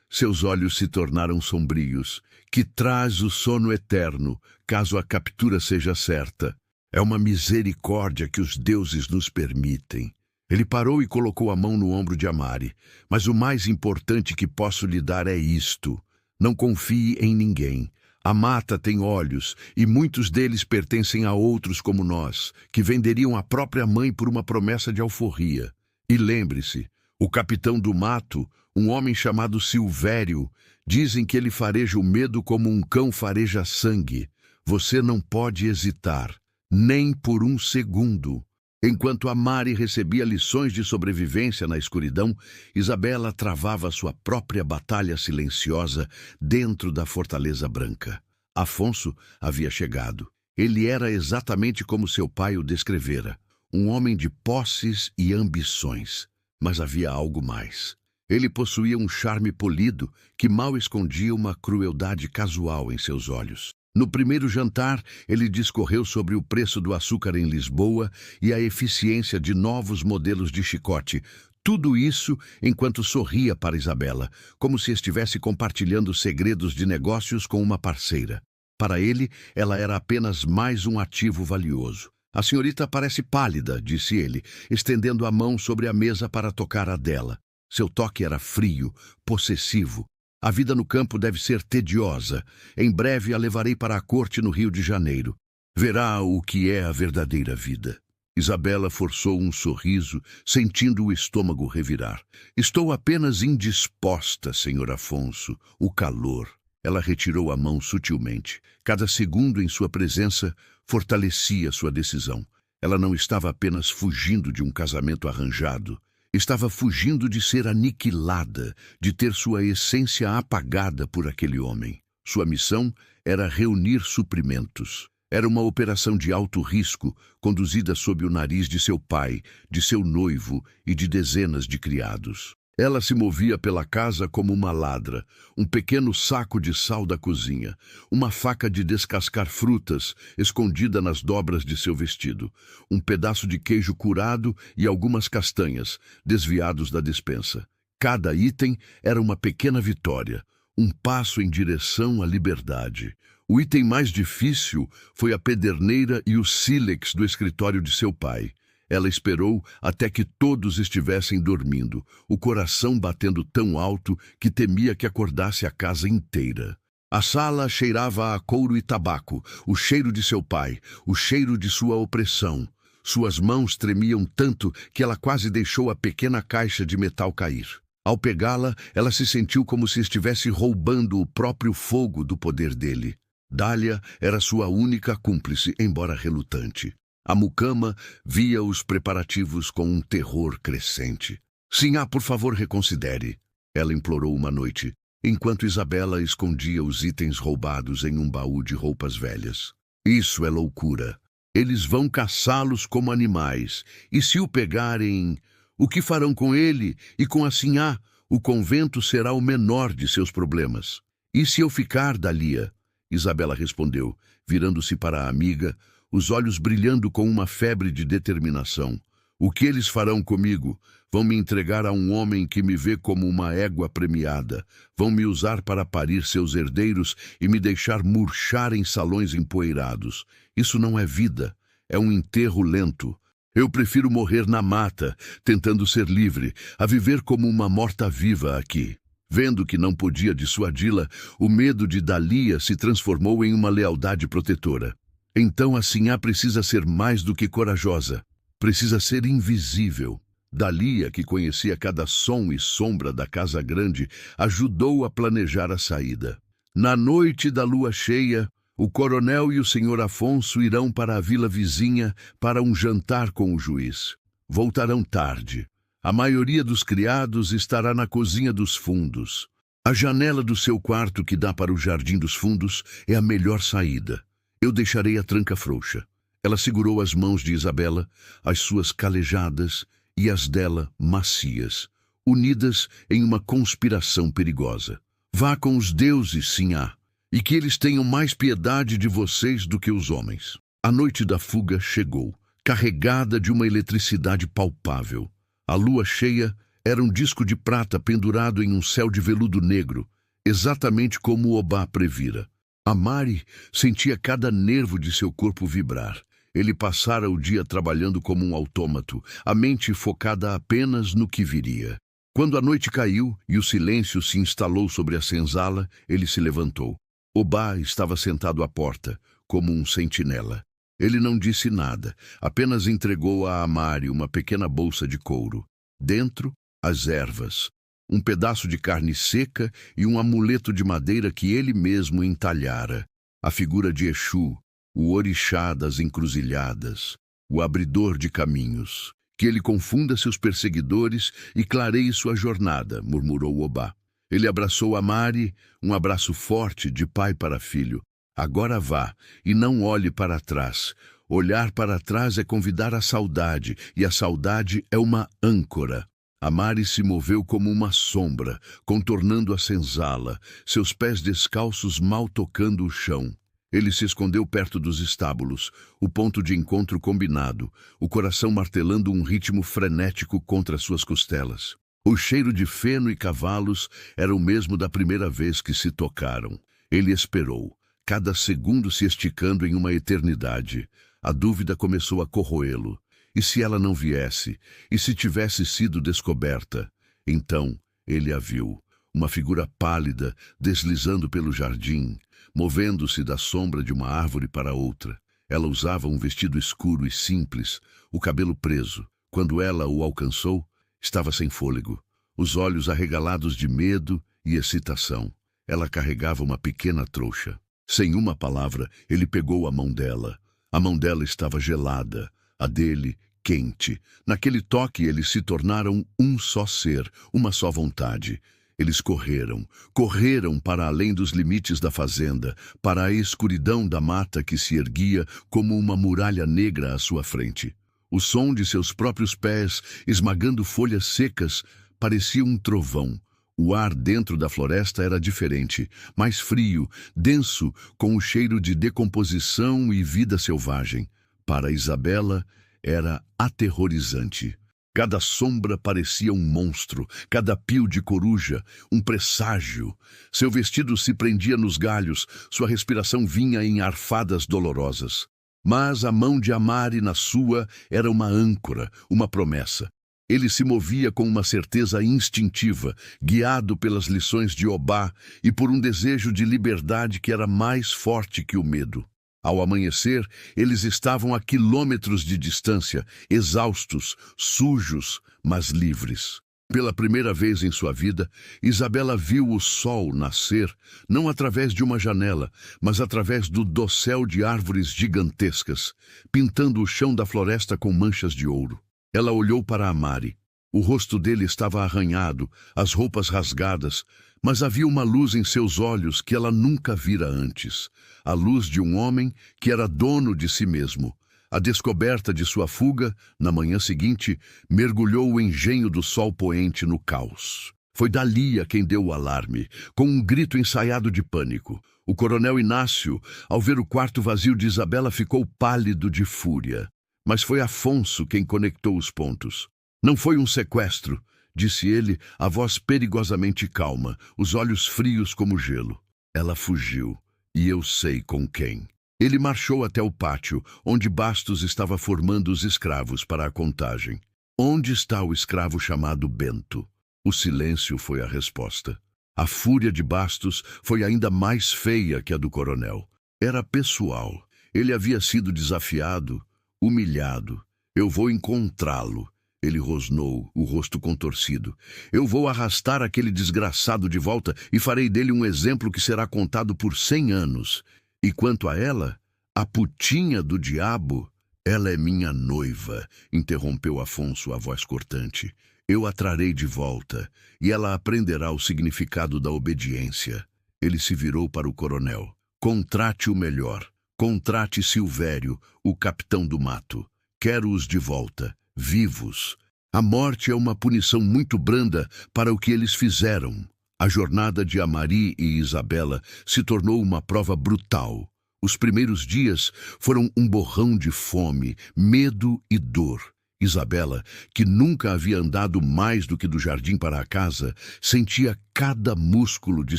seus olhos se tornaram sombrios, que traz o sono eterno, caso a captura seja certa. É uma misericórdia que os deuses nos permitem. Ele parou e colocou a mão no ombro de Amari. Mas o mais importante que posso lhe dar é isto. Não confie em ninguém. A mata tem olhos, e muitos deles pertencem a outros como nós, que venderiam a própria mãe por uma promessa de alforria. E lembre-se, o capitão do mato, um homem chamado Silvério, dizem que ele fareja o medo como um cão fareja sangue. Você não pode hesitar, nem por um segundo. Enquanto Amari recebia lições de sobrevivência na escuridão, Isabela travava sua própria batalha silenciosa dentro da Fortaleza Branca. Afonso havia chegado. Ele era exatamente como seu pai o descrevera, um homem de posses e ambições. Mas havia algo mais. Ele possuía um charme polido que mal escondia uma crueldade casual em seus olhos. No primeiro jantar, ele discorreu sobre o preço do açúcar em Lisboa e a eficiência de novos modelos de chicote. Tudo isso enquanto sorria para Isabela, como se estivesse compartilhando segredos de negócios com uma parceira. Para ele, ela era apenas mais um ativo valioso. A senhorita parece pálida, disse ele, estendendo a mão sobre a mesa para tocar a dela. Seu toque era frio, possessivo. A vida no campo deve ser tediosa. Em breve a levarei para a corte no Rio de Janeiro. Verá o que é a verdadeira vida. Isabela forçou um sorriso, sentindo o estômago revirar. Estou apenas indisposta, senhor Afonso. O calor. Ela retirou a mão sutilmente. Cada segundo em sua presença fortalecia sua decisão. Ela não estava apenas fugindo de um casamento arranjado. Estava fugindo de ser aniquilada, de ter sua essência apagada por aquele homem. Sua missão era reunir suprimentos. Era uma operação de alto risco, conduzida sob o nariz de seu pai, de seu noivo e de dezenas de criados. Ela se movia pela casa como uma ladra, um pequeno saco de sal da cozinha, uma faca de descascar frutas escondida nas dobras de seu vestido, um pedaço de queijo curado e algumas castanhas, desviados da despensa. Cada item era uma pequena vitória, um passo em direção à liberdade. O item mais difícil foi a pederneira e o sílex do escritório de seu pai. Ela esperou até que todos estivessem dormindo, o coração batendo tão alto que temia que acordasse a casa inteira. A sala cheirava a couro e tabaco, o cheiro de seu pai, o cheiro de sua opressão. Suas mãos tremiam tanto que ela quase deixou a pequena caixa de metal cair. Ao pegá-la, ela se sentiu como se estivesse roubando o próprio fogo do poder dele. Dália era sua única cúmplice, embora relutante. A mucama via os preparativos com um terror crescente. Sinhá, por favor, reconsidere, ela implorou uma noite, enquanto Isabela escondia os itens roubados em um baú de roupas velhas. Isso é loucura. Eles vão caçá-los como animais, e se o pegarem, o que farão com ele e com a Sinhá? O convento será o menor de seus problemas. E se eu ficar, Dália? Isabela respondeu, virando-se para a amiga, os olhos brilhando com uma febre de determinação. O que eles farão comigo? Vão me entregar a um homem que me vê como uma égua premiada. Vão me usar para parir seus herdeiros e me deixar murchar em salões empoeirados. Isso não é vida, é um enterro lento. Eu prefiro morrer na mata, tentando ser livre, a viver como uma morta-viva aqui. Vendo que não podia dissuadi-la, o medo de Dália se transformou em uma lealdade protetora. Então a Sinhá precisa ser mais do que corajosa. Precisa ser invisível. Dalia, que conhecia cada som e sombra da casa grande, ajudou a planejar a saída. Na noite da lua cheia, o coronel e o senhor Afonso irão para a vila vizinha para um jantar com o juiz. Voltarão tarde. A maioria dos criados estará na cozinha dos fundos. A janela do seu quarto, que dá para o jardim dos fundos, é a melhor saída. Eu deixarei a tranca frouxa. Ela segurou as mãos de Isabela, as suas calejadas e as dela macias, unidas em uma conspiração perigosa. Vá com os deuses, Sinhá, e que eles tenham mais piedade de vocês do que os homens. A noite da fuga chegou, carregada de uma eletricidade palpável. A lua cheia era um disco de prata pendurado em um céu de veludo negro, exatamente como o Obá previra. Amari sentia cada nervo de seu corpo vibrar. Ele passara o dia trabalhando como um autômato, a mente focada apenas no que viria. Quando a noite caiu e o silêncio se instalou sobre a senzala, ele se levantou. Obá estava sentado à porta, como um sentinela. Ele não disse nada, apenas entregou a Amari uma pequena bolsa de couro. Dentro, as ervas, um pedaço de carne seca e um amuleto de madeira que ele mesmo entalhara. A figura de Exu, o orixá das encruzilhadas, o abridor de caminhos. Que ele confunda seus perseguidores e clareie sua jornada, murmurou Obá. Ele abraçou Amari, um abraço forte de pai para filho. Agora vá, e não olhe para trás. Olhar para trás é convidar a saudade, e a saudade é uma âncora. Amari se moveu como uma sombra, contornando a senzala, seus pés descalços mal tocando o chão. Ele se escondeu perto dos estábulos, o ponto de encontro combinado, o coração martelando um ritmo frenético contra suas costelas. O cheiro de feno e cavalos era o mesmo da primeira vez que se tocaram. Ele esperou, cada segundo se esticando em uma eternidade. A dúvida começou a corroê-lo. E se ela não viesse? E se tivesse sido descoberta? Então ele a viu, uma figura pálida deslizando pelo jardim, movendo-se da sombra de uma árvore para outra. Ela usava um vestido escuro e simples, o cabelo preso. Quando ela o alcançou, estava sem fôlego, os olhos arregalados de medo e excitação. Ela carregava uma pequena trouxa. Sem uma palavra, ele pegou a mão dela. A mão dela estava gelada, a dele quente. Naquele toque eles se tornaram um só ser, uma só vontade. Eles correram para além dos limites da fazenda, para a escuridão da mata que se erguia como uma muralha negra à sua frente. O som de seus próprios pés, esmagando folhas secas, parecia um trovão. O ar dentro da floresta era diferente, mais frio, denso, com o cheiro de decomposição e vida selvagem. Para Isabela, era aterrorizante. Cada sombra parecia um monstro, cada pio de coruja, um presságio. Seu vestido se prendia nos galhos, sua respiração vinha em arfadas dolorosas. Mas a mão de Amari na sua era uma âncora, uma promessa. Ele se movia com uma certeza instintiva, guiado pelas lições de Obá e por um desejo de liberdade que era mais forte que o medo. Ao amanhecer, eles estavam a quilômetros de distância, exaustos, sujos, mas livres. Pela primeira vez em sua vida, Isabela viu o sol nascer, não através de uma janela, mas através do dossel de árvores gigantescas, pintando o chão da floresta com manchas de ouro. Ela olhou para Amari. O rosto dele estava arranhado, as roupas rasgadas, mas havia uma luz em seus olhos que ela nunca vira antes. A luz de um homem que era dono de si mesmo. A descoberta de sua fuga, na manhã seguinte, mergulhou o engenho do sol poente no caos. Foi Dalia quem deu o alarme, com um grito ensaiado de pânico. O coronel Inácio, ao ver o quarto vazio de Isabela, ficou pálido de fúria. Mas foi Afonso quem conectou os pontos. Não foi um sequestro, disse ele, a voz perigosamente calma, os olhos frios como gelo. Ela fugiu, e eu sei com quem. Ele marchou até o pátio, onde Bastos estava formando os escravos para a contagem. Onde está o escravo chamado Bento? O silêncio foi a resposta. A fúria de Bastos foi ainda mais feia que a do coronel. Era pessoal. Ele havia sido desafiado, humilhado. Eu vou encontrá-lo. Ele rosnou, o rosto contorcido. Eu vou arrastar aquele desgraçado de volta e farei dele um exemplo que será contado por 100 anos. E quanto a ela, a putinha do diabo, ela é minha noiva, interrompeu Afonso a voz cortante. Eu a trarei de volta, e ela aprenderá o significado da obediência. Ele se virou para o coronel. Contrate o melhor. Contrate Silvério, o capitão do mato. Quero-os de volta, vivos. A morte é uma punição muito branda para o que eles fizeram. A jornada de Amari e Isabela se tornou uma prova brutal. Os primeiros dias foram um borrão de fome, medo e dor. Isabela, que nunca havia andado mais do que do jardim para a casa, sentia cada músculo de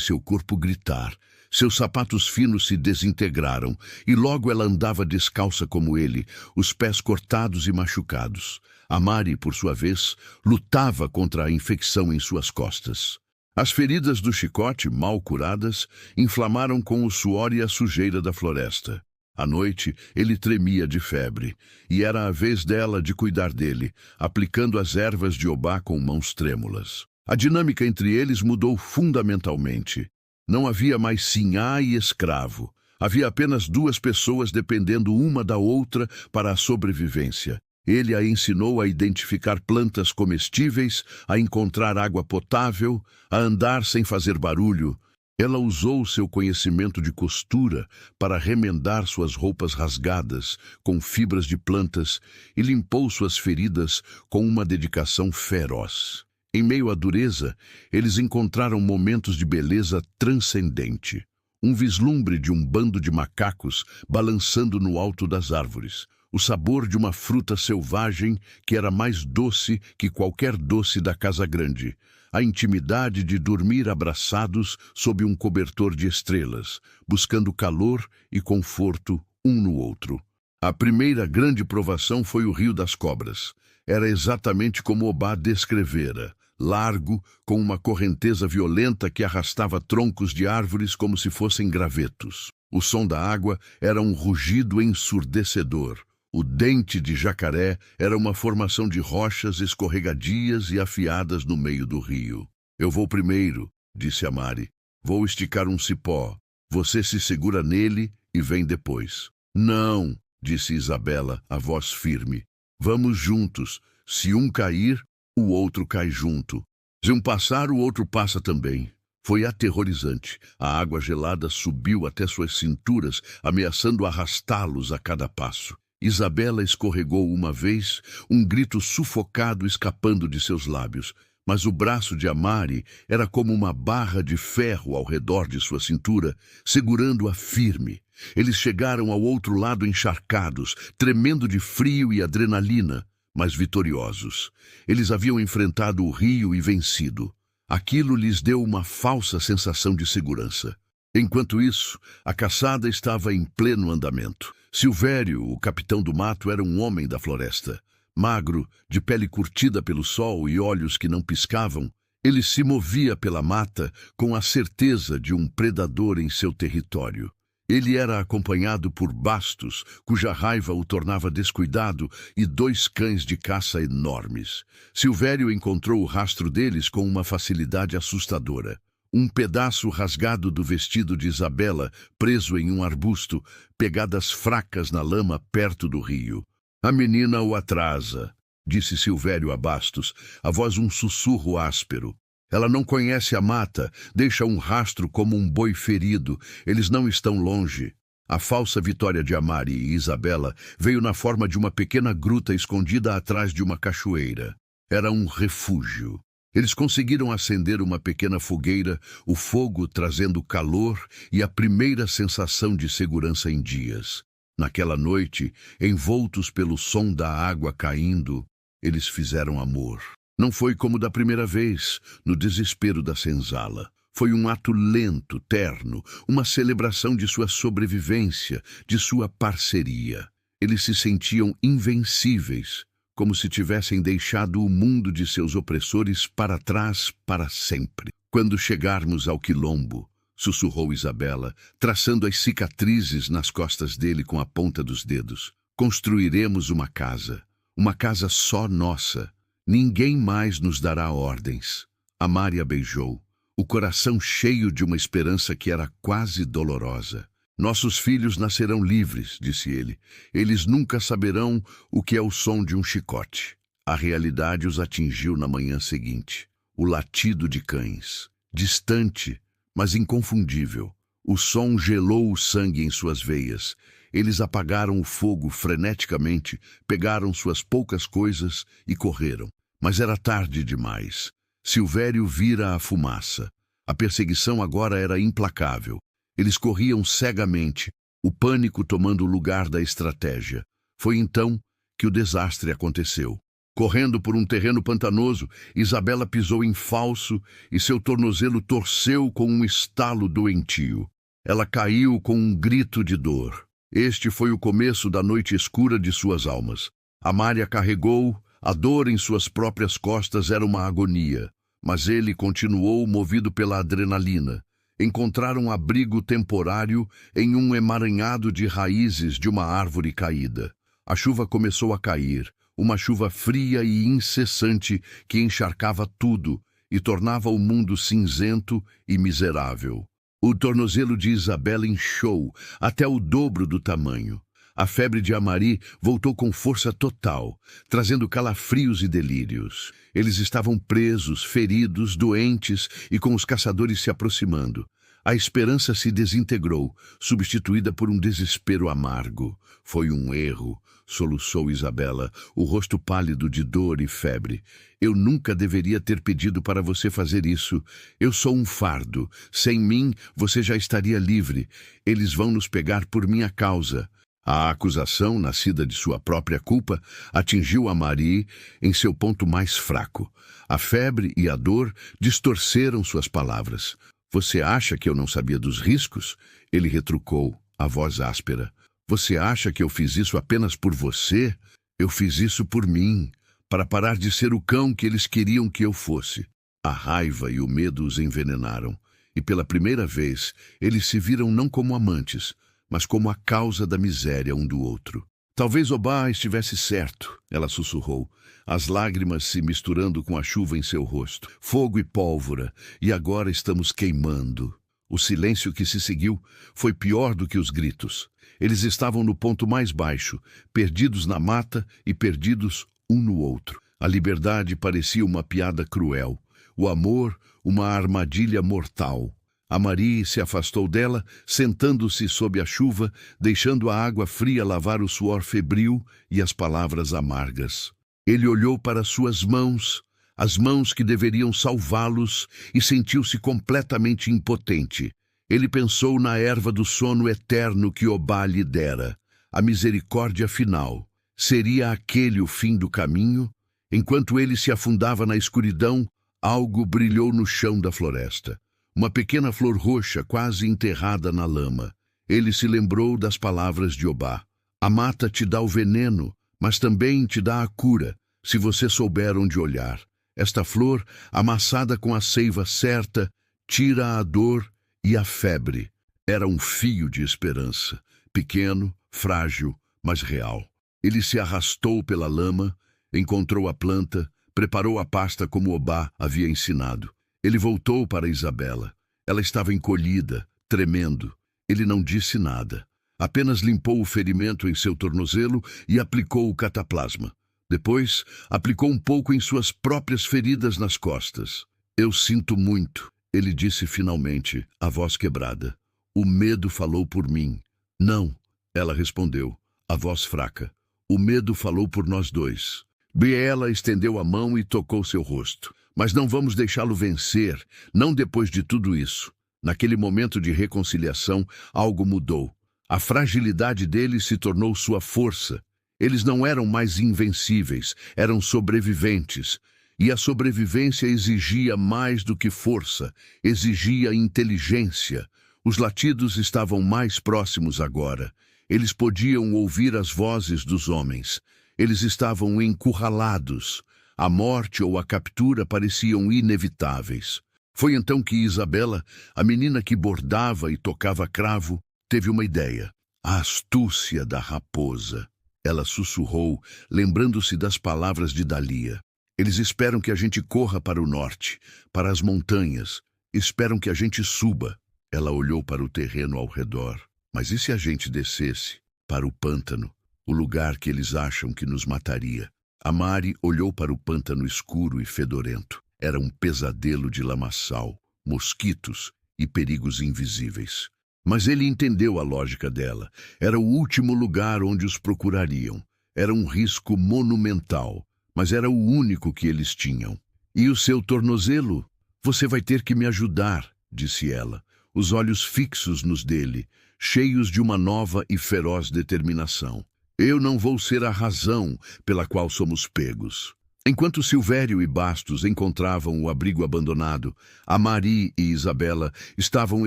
seu corpo gritar. Seus sapatos finos se desintegraram e logo ela andava descalça como ele, os pés cortados e machucados. Amari, por sua vez, lutava contra a infecção em suas costas. As feridas do chicote, mal curadas, inflamaram com o suor e a sujeira da floresta. À noite, ele tremia de febre, e era a vez dela de cuidar dele, aplicando as ervas de Obá com mãos trêmulas. A dinâmica entre eles mudou fundamentalmente. Não havia mais sinhá e escravo. Havia apenas duas pessoas dependendo uma da outra para a sobrevivência. Ele a ensinou a identificar plantas comestíveis, a encontrar água potável, a andar sem fazer barulho. Ela usou seu conhecimento de costura para remendar suas roupas rasgadas com fibras de plantas e limpou suas feridas com uma dedicação feroz. Em meio à dureza, eles encontraram momentos de beleza transcendente. Um vislumbre de um bando de macacos balançando no alto das árvores. O sabor de uma fruta selvagem que era mais doce que qualquer doce da casa grande. A intimidade de dormir abraçados sob um cobertor de estrelas, buscando calor e conforto um no outro. A primeira grande provação foi o Rio das Cobras. Era exatamente como Obá descrevera. Largo, com uma correnteza violenta que arrastava troncos de árvores como se fossem gravetos. O som da água era um rugido ensurdecedor. O dente de jacaré era uma formação de rochas escorregadias e afiadas no meio do rio. Eu vou primeiro, disse Amari. Vou esticar um cipó. Você se segura nele e vem depois. Não, disse Isabela, a voz firme. Vamos juntos. Se um cair, o outro cai junto. Se um passar, o outro passa também. Foi aterrorizante. A água gelada subiu até suas cinturas, ameaçando arrastá-los a cada passo. Isabela escorregou uma vez, um grito sufocado escapando de seus lábios. Mas o braço de Amari era como uma barra de ferro ao redor de sua cintura, segurando-a firme. Eles chegaram ao outro lado encharcados, tremendo de frio e adrenalina, mas vitoriosos. Eles haviam enfrentado o rio e vencido. Aquilo lhes deu uma falsa sensação de segurança. Enquanto isso, a caçada estava em pleno andamento. Silvério, o capitão do mato, era um homem da floresta. Magro, de pele curtida pelo sol e olhos que não piscavam, ele se movia pela mata com a certeza de um predador em seu território. Ele era acompanhado por Bastos, cuja raiva o tornava descuidado, e 2 cães de caça enormes. Silvério encontrou o rastro deles com uma facilidade assustadora. Um pedaço rasgado do vestido de Isabela, preso em um arbusto, pegadas fracas na lama perto do rio. A menina o atrasa, disse Silvério a Bastos, a voz um sussurro áspero. Ela não conhece a mata, deixa um rastro como um boi ferido. Eles não estão longe. A falsa vitória de Amari e Isabela veio na forma de uma pequena gruta escondida atrás de uma cachoeira. Era um refúgio. Eles conseguiram acender uma pequena fogueira, o fogo trazendo calor e a primeira sensação de segurança em dias. Naquela noite, envoltos pelo som da água caindo, eles fizeram amor. Não foi como da primeira vez, no desespero da senzala. Foi um ato lento, terno, uma celebração de sua sobrevivência, de sua parceria. Eles se sentiam invencíveis, como se tivessem deixado o mundo de seus opressores para trás para sempre. Quando chegarmos ao quilombo, sussurrou Isabela, traçando as cicatrizes nas costas dele com a ponta dos dedos. Construiremos uma casa só nossa. Ninguém mais nos dará ordens. A Mária beijou, o coração cheio de uma esperança que era quase dolorosa. Nossos filhos nascerão livres, disse ele. Eles nunca saberão o que é o som de um chicote. A realidade os atingiu na manhã seguinte. O latido de cães. Distante, mas inconfundível. O som gelou o sangue em suas veias. Eles apagaram o fogo freneticamente, pegaram suas poucas coisas e correram. Mas era tarde demais. Silvério vira a fumaça. A perseguição agora era implacável. Eles corriam cegamente, o pânico tomando o lugar da estratégia. Foi então que o desastre aconteceu. Correndo por um terreno pantanoso, Isabela pisou em falso e seu tornozelo torceu com um estalo doentio. Ela caiu com um grito de dor. Este foi o começo da noite escura de suas almas. A Mária carregou, a dor em suas próprias costas era uma agonia, mas ele continuou movido pela adrenalina. Encontraram abrigo temporário em um emaranhado de raízes de uma árvore caída. A chuva começou a cair, uma chuva fria e incessante que encharcava tudo e tornava o mundo cinzento e miserável. O tornozelo de Isabela inchou até o dobro do tamanho. A febre de Amari voltou com força total, trazendo calafrios e delírios. Eles estavam presos, feridos, doentes e com os caçadores se aproximando. A esperança se desintegrou, substituída por um desespero amargo. Foi um erro, soluçou Isabela, o rosto pálido de dor e febre. Eu nunca deveria ter pedido para você fazer isso. Eu sou um fardo. Sem mim, você já estaria livre. Eles vão nos pegar por minha causa. A acusação, nascida de sua própria culpa, atingiu Amari em seu ponto mais fraco. A febre e a dor distorceram suas palavras. Você acha que eu não sabia dos riscos? Ele retrucou, a voz áspera. Você acha que eu fiz isso apenas por você? Eu fiz isso por mim, para parar de ser o cão que eles queriam que eu fosse. A raiva e o medo os envenenaram, e pela primeira vez eles se viram não como amantes, mas como a causa da miséria um do outro. Talvez Obá estivesse certo, ela sussurrou, as lágrimas se misturando com a chuva em seu rosto. Fogo e pólvora, e agora estamos queimando. O silêncio que se seguiu foi pior do que os gritos. Eles estavam no ponto mais baixo, perdidos na mata e perdidos um no outro. A liberdade parecia uma piada cruel, o amor uma armadilha mortal. Amari se afastou dela, sentando-se sob a chuva, deixando a água fria lavar o suor febril e as palavras amargas. Ele olhou para suas mãos, as mãos que deveriam salvá-los, e sentiu-se completamente impotente. Ele pensou na erva do sono eterno que Obá lhe dera, a misericórdia final. Seria aquele o fim do caminho? Enquanto ele se afundava na escuridão, algo brilhou no chão da floresta. Uma pequena flor roxa quase enterrada na lama. Ele se lembrou das palavras de Obá. A mata te dá o veneno, mas também te dá a cura, se você souber onde olhar. Esta flor, amassada com a seiva certa, tira a dor e a febre. Era um fio de esperança, pequeno, frágil, mas real. Ele se arrastou pela lama, encontrou a planta, preparou a pasta como Obá havia ensinado. Ele voltou para Isabela. Ela estava encolhida, tremendo. Ele não disse nada. Apenas limpou o ferimento em seu tornozelo e aplicou o cataplasma. Depois, aplicou um pouco em suas próprias feridas nas costas. Eu sinto muito, ele disse finalmente, a voz quebrada. O medo falou por mim. Não, ela respondeu, a voz fraca. O medo falou por nós dois. Biela estendeu a mão e tocou seu rosto. Mas não vamos deixá-lo vencer, não depois de tudo isso. Naquele momento de reconciliação, algo mudou. A fragilidade deles se tornou sua força. Eles não eram mais invencíveis, eram sobreviventes. E a sobrevivência exigia mais do que força, exigia inteligência. Os latidos estavam mais próximos agora. Eles podiam ouvir as vozes dos homens. Eles estavam encurralados. A morte ou a captura pareciam inevitáveis. Foi então que Isabela, a menina que bordava e tocava cravo, teve uma ideia. A astúcia da raposa. Ela sussurrou, lembrando-se das palavras de Dalia. Eles esperam que a gente corra para o norte, para as montanhas. Esperam que a gente suba. Ela olhou para o terreno ao redor. Mas e se a gente descesse para o pântano, o lugar que eles acham que nos mataria? A Mari olhou para o pântano escuro e fedorento. Era um pesadelo de lamaçal, mosquitos e perigos invisíveis. Mas ele entendeu a lógica dela. Era o último lugar onde os procurariam. Era um risco monumental, mas era o único que eles tinham. E o seu tornozelo? Você vai ter que me ajudar, disse ela, os olhos fixos nos dele, cheios de uma nova e feroz determinação. Eu não vou ser a razão pela qual somos pegos. Enquanto Silvério e Bastos encontravam o abrigo abandonado, a Mari e Isabela estavam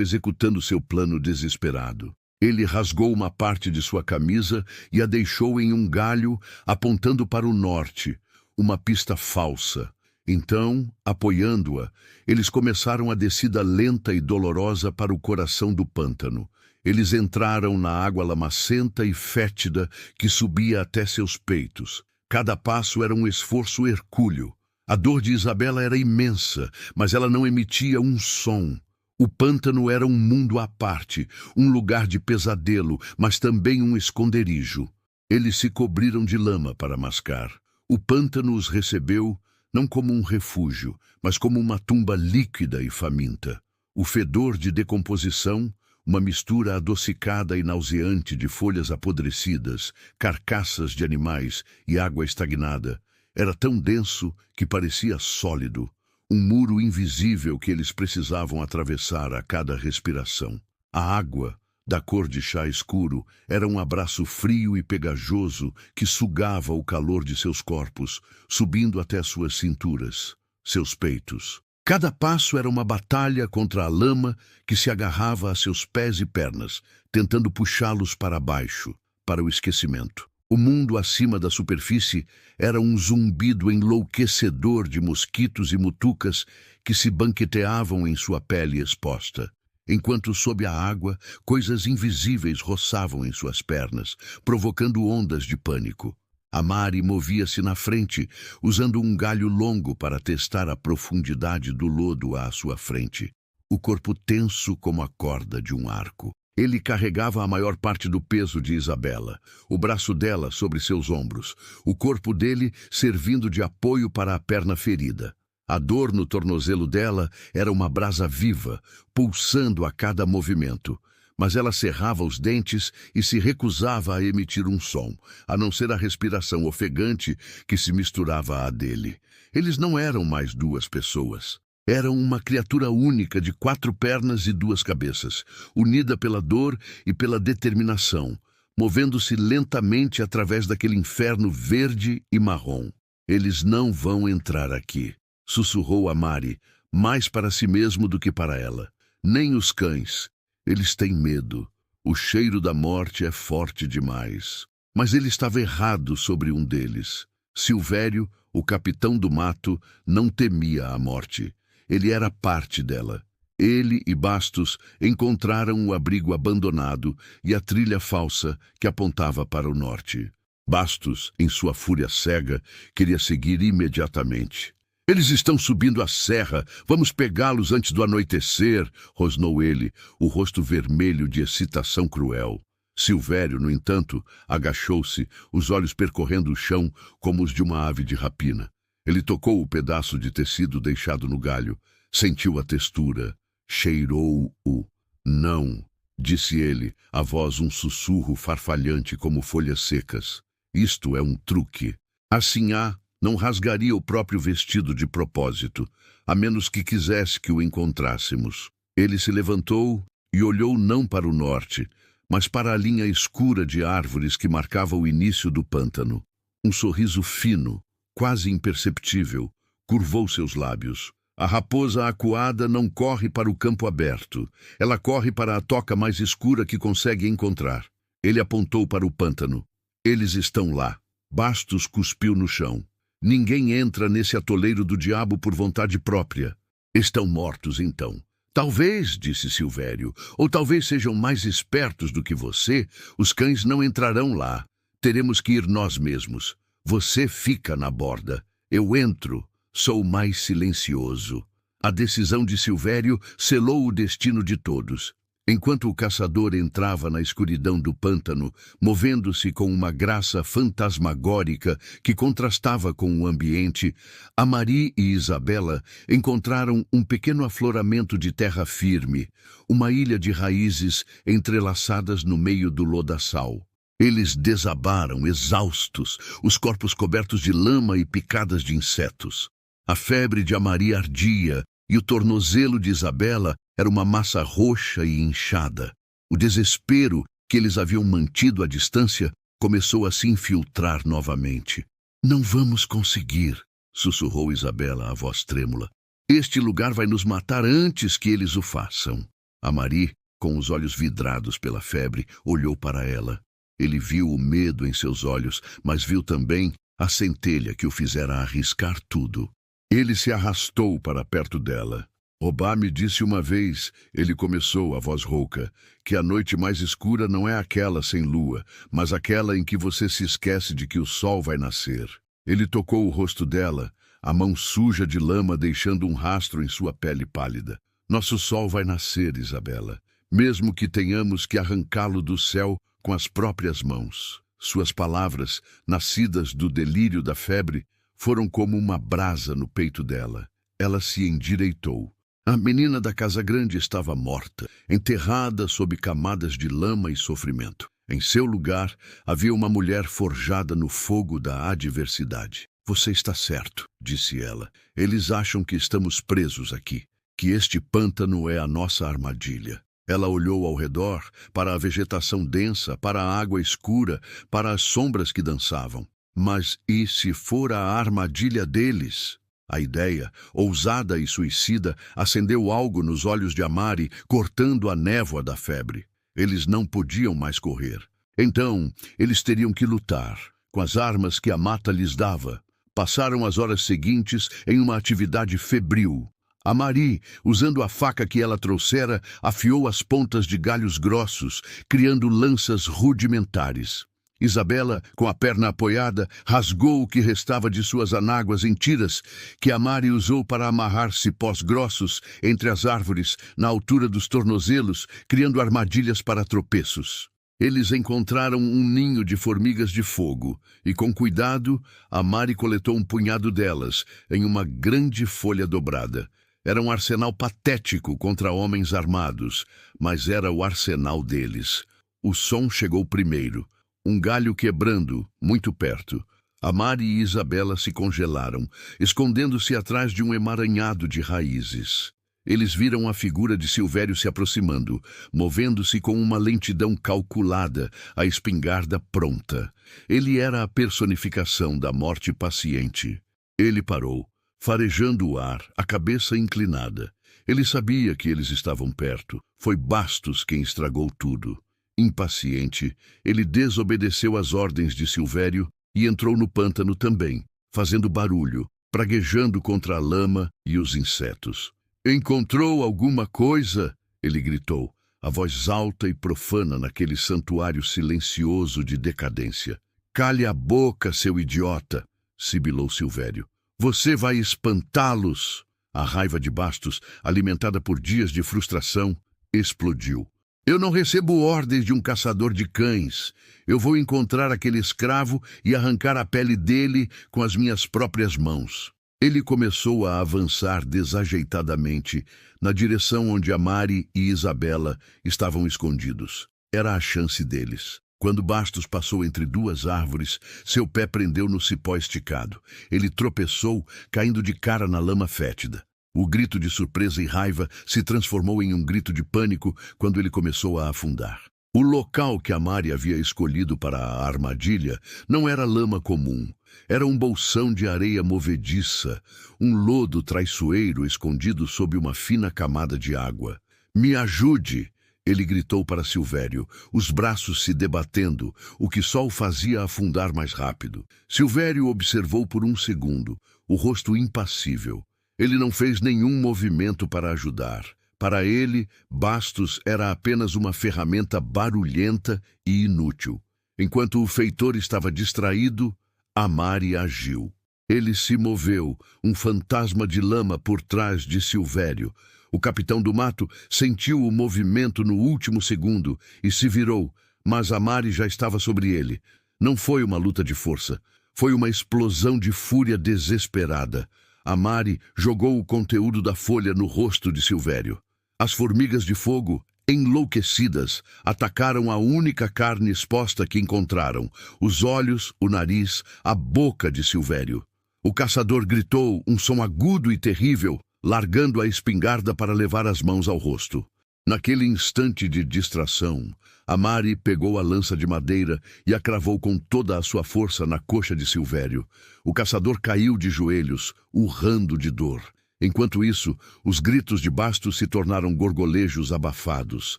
executando seu plano desesperado. Ele rasgou uma parte de sua camisa e a deixou em um galho, apontando para o norte, uma pista falsa. Então, apoiando-a, eles começaram a descida lenta e dolorosa para o coração do pântano. Eles entraram na água lamacenta e fétida que subia até seus peitos. Cada passo era um esforço hercúleo. A dor de Isabela era imensa, mas ela não emitia um som. O pântano era um mundo à parte, um lugar de pesadelo, mas também um esconderijo. Eles se cobriram de lama para mascar. O pântano os recebeu, não como um refúgio, mas como uma tumba líquida e faminta. O fedor de decomposição, uma mistura adocicada e nauseante de folhas apodrecidas, carcaças de animais e água estagnada, era tão denso que parecia sólido, um muro invisível que eles precisavam atravessar a cada respiração. A água, da cor de chá escuro, era um abraço frio e pegajoso que sugava o calor de seus corpos, subindo até suas cinturas, seus peitos. Cada passo era uma batalha contra a lama que se agarrava a seus pés e pernas, tentando puxá-los para baixo, para o esquecimento. O mundo acima da superfície era um zumbido enlouquecedor de mosquitos e mutucas que se banqueteavam em sua pele exposta, enquanto sob a água coisas invisíveis roçavam em suas pernas, provocando ondas de pânico. A Mari movia-se na frente, usando um galho longo para testar a profundidade do lodo à sua frente, o corpo tenso como a corda de um arco. Ele carregava a maior parte do peso de Isabela, o braço dela sobre seus ombros, o corpo dele servindo de apoio para a perna ferida. A dor no tornozelo dela era uma brasa viva, pulsando a cada movimento. Mas ela cerrava os dentes e se recusava a emitir um som, a não ser a respiração ofegante que se misturava à dele. Eles não eram mais duas pessoas. Eram uma criatura única de 4 pernas e 2 cabeças, unida pela dor e pela determinação, movendo-se lentamente através daquele inferno verde e marrom. Eles não vão entrar aqui, sussurrou a Mari, mais para si mesmo do que para ela. Nem os cães. Eles têm medo. O cheiro da morte é forte demais. Mas ele estava errado sobre um deles. Silvério, o capitão do mato, não temia a morte. Ele era parte dela. Ele e Bastos encontraram o abrigo abandonado e a trilha falsa que apontava para o norte. Bastos, em sua fúria cega, queria seguir imediatamente. Eles estão subindo a serra. Vamos pegá-los antes do anoitecer, rosnou ele, o rosto vermelho de excitação cruel. Silvério, no entanto, agachou-se, os olhos percorrendo o chão como os de uma ave de rapina. Ele tocou o pedaço de tecido deixado no galho, sentiu a textura, cheirou-o. Não, disse ele, a voz um sussurro farfalhante como folhas secas. Isto é um truque. Assim não rasgaria o próprio vestido de propósito, a menos que quisesse que o encontrássemos. Ele se levantou e olhou não para o norte, mas para a linha escura de árvores que marcava o início do pântano. Um sorriso fino, quase imperceptível, curvou seus lábios. A raposa acuada não corre para o campo aberto. Ela corre para a toca mais escura que consegue encontrar. Ele apontou para o pântano. Eles estão lá. Bastos cuspiu no chão. Ninguém entra nesse atoleiro do diabo por vontade própria. Estão mortos, então. Talvez, disse Silvério, ou talvez sejam mais espertos do que você, os cães não entrarão lá. Teremos que ir nós mesmos. Você fica na borda. Eu entro. Sou mais silencioso. A decisão de Silvério selou o destino de todos. Enquanto o caçador entrava na escuridão do pântano, movendo-se com uma graça fantasmagórica que contrastava com o ambiente, Amari e Isabela encontraram um pequeno afloramento de terra firme, uma ilha de raízes entrelaçadas no meio do lodaçal. Eles desabaram, exaustos, os corpos cobertos de lama e picadas de insetos. A febre de Amari ardia, e o tornozelo de Isabela era uma massa roxa e inchada. O desespero que eles haviam mantido à distância começou a se infiltrar novamente. Não vamos conseguir, sussurrou Isabela, a voz trêmula. Este lugar vai nos matar antes que eles o façam. Amari, com os olhos vidrados pela febre, olhou para ela. Ele viu o medo em seus olhos, mas viu também a centelha que o fizera arriscar tudo. Ele se arrastou para perto dela. Obá me disse uma vez, ele começou, a voz rouca, que a noite mais escura não é aquela sem lua, mas aquela em que você se esquece de que o sol vai nascer. Ele tocou o rosto dela, a mão suja de lama deixando um rastro em sua pele pálida. Nosso sol vai nascer, Isabela, mesmo que tenhamos que arrancá-lo do céu com as próprias mãos. Suas palavras, nascidas do delírio da febre, foram como uma brasa no peito dela. Ela se endireitou. A menina da casa grande estava morta, enterrada sob camadas de lama e sofrimento. Em seu lugar, havia uma mulher forjada no fogo da adversidade. Você está certo, disse ela. Eles acham que estamos presos aqui, que este pântano é a nossa armadilha. Ela olhou ao redor, para a vegetação densa, para a água escura, para as sombras que dançavam. Mas e se for a armadilha deles? A ideia, ousada e suicida, acendeu algo nos olhos de Amari, cortando a névoa da febre. Eles não podiam mais correr. Então, eles teriam que lutar, com as armas que a mata lhes dava. Passaram as horas seguintes em uma atividade febril. Amari, usando a faca que ela trouxera, afiou as pontas de galhos grossos, criando lanças rudimentares. Isabela, com a perna apoiada, rasgou o que restava de suas anáguas em tiras, que Amari usou para amarrar cipós grossos entre as árvores, na altura dos tornozelos, criando armadilhas para tropeços. Eles encontraram um ninho de formigas de fogo, e com cuidado, Amari coletou um punhado delas, em uma grande folha dobrada. Era um arsenal patético contra homens armados, mas era o arsenal deles. O som chegou primeiro. Um galho quebrando, muito perto. Amari e Isabela se congelaram, escondendo-se atrás de um emaranhado de raízes. Eles viram a figura de Silvério se aproximando, movendo-se com uma lentidão calculada, a espingarda pronta. Ele era a personificação da morte paciente. Ele parou, farejando o ar, a cabeça inclinada. Ele sabia que eles estavam perto. Foi Bastos quem estragou tudo. Impaciente, ele desobedeceu às ordens de Silvério e entrou no pântano também, fazendo barulho, praguejando contra a lama e os insetos. «Encontrou alguma coisa?» ele gritou, a voz alta e profana naquele santuário silencioso de decadência. «Cale a boca, seu idiota!» sibilou Silvério. «Você vai espantá-los!» A raiva de Bastos, alimentada por dias de frustração, explodiu. «Eu não recebo ordens de um caçador de cães. Eu vou encontrar aquele escravo e arrancar a pele dele com as minhas próprias mãos.» Ele começou a avançar desajeitadamente na direção onde Amari e Isabela estavam escondidos. Era a chance deles. Quando Bastos passou entre duas árvores, seu pé prendeu no cipó esticado. Ele tropeçou, caindo de cara na lama fétida. O grito de surpresa e raiva se transformou em um grito de pânico quando ele começou a afundar. O local que Amari havia escolhido para a armadilha não era lama comum. Era um bolsão de areia movediça, um lodo traiçoeiro escondido sob uma fina camada de água. «Me ajude!» ele gritou para Silvério, os braços se debatendo, o que só o fazia afundar mais rápido. Silvério observou por um segundo, o rosto impassível. Ele não fez nenhum movimento para ajudar. Para ele, Bastos era apenas uma ferramenta barulhenta e inútil. Enquanto o feitor estava distraído, Amari agiu. Ele se moveu, um fantasma de lama por trás de Silvério. O capitão do mato sentiu o movimento no último segundo e se virou, mas Amari já estava sobre ele. Não foi uma luta de força, foi uma explosão de fúria desesperada. Amari jogou o conteúdo da folha no rosto de Silvério. As formigas de fogo, enlouquecidas, atacaram a única carne exposta que encontraram, os olhos, o nariz, a boca de Silvério. O caçador gritou um som agudo e terrível, largando a espingarda para levar as mãos ao rosto. Naquele instante de distração, Amari pegou a lança de madeira e a cravou com toda a sua força na coxa de Silvério. O caçador caiu de joelhos, urrando de dor. Enquanto isso, os gritos de Bastos se tornaram gorgolejos abafados.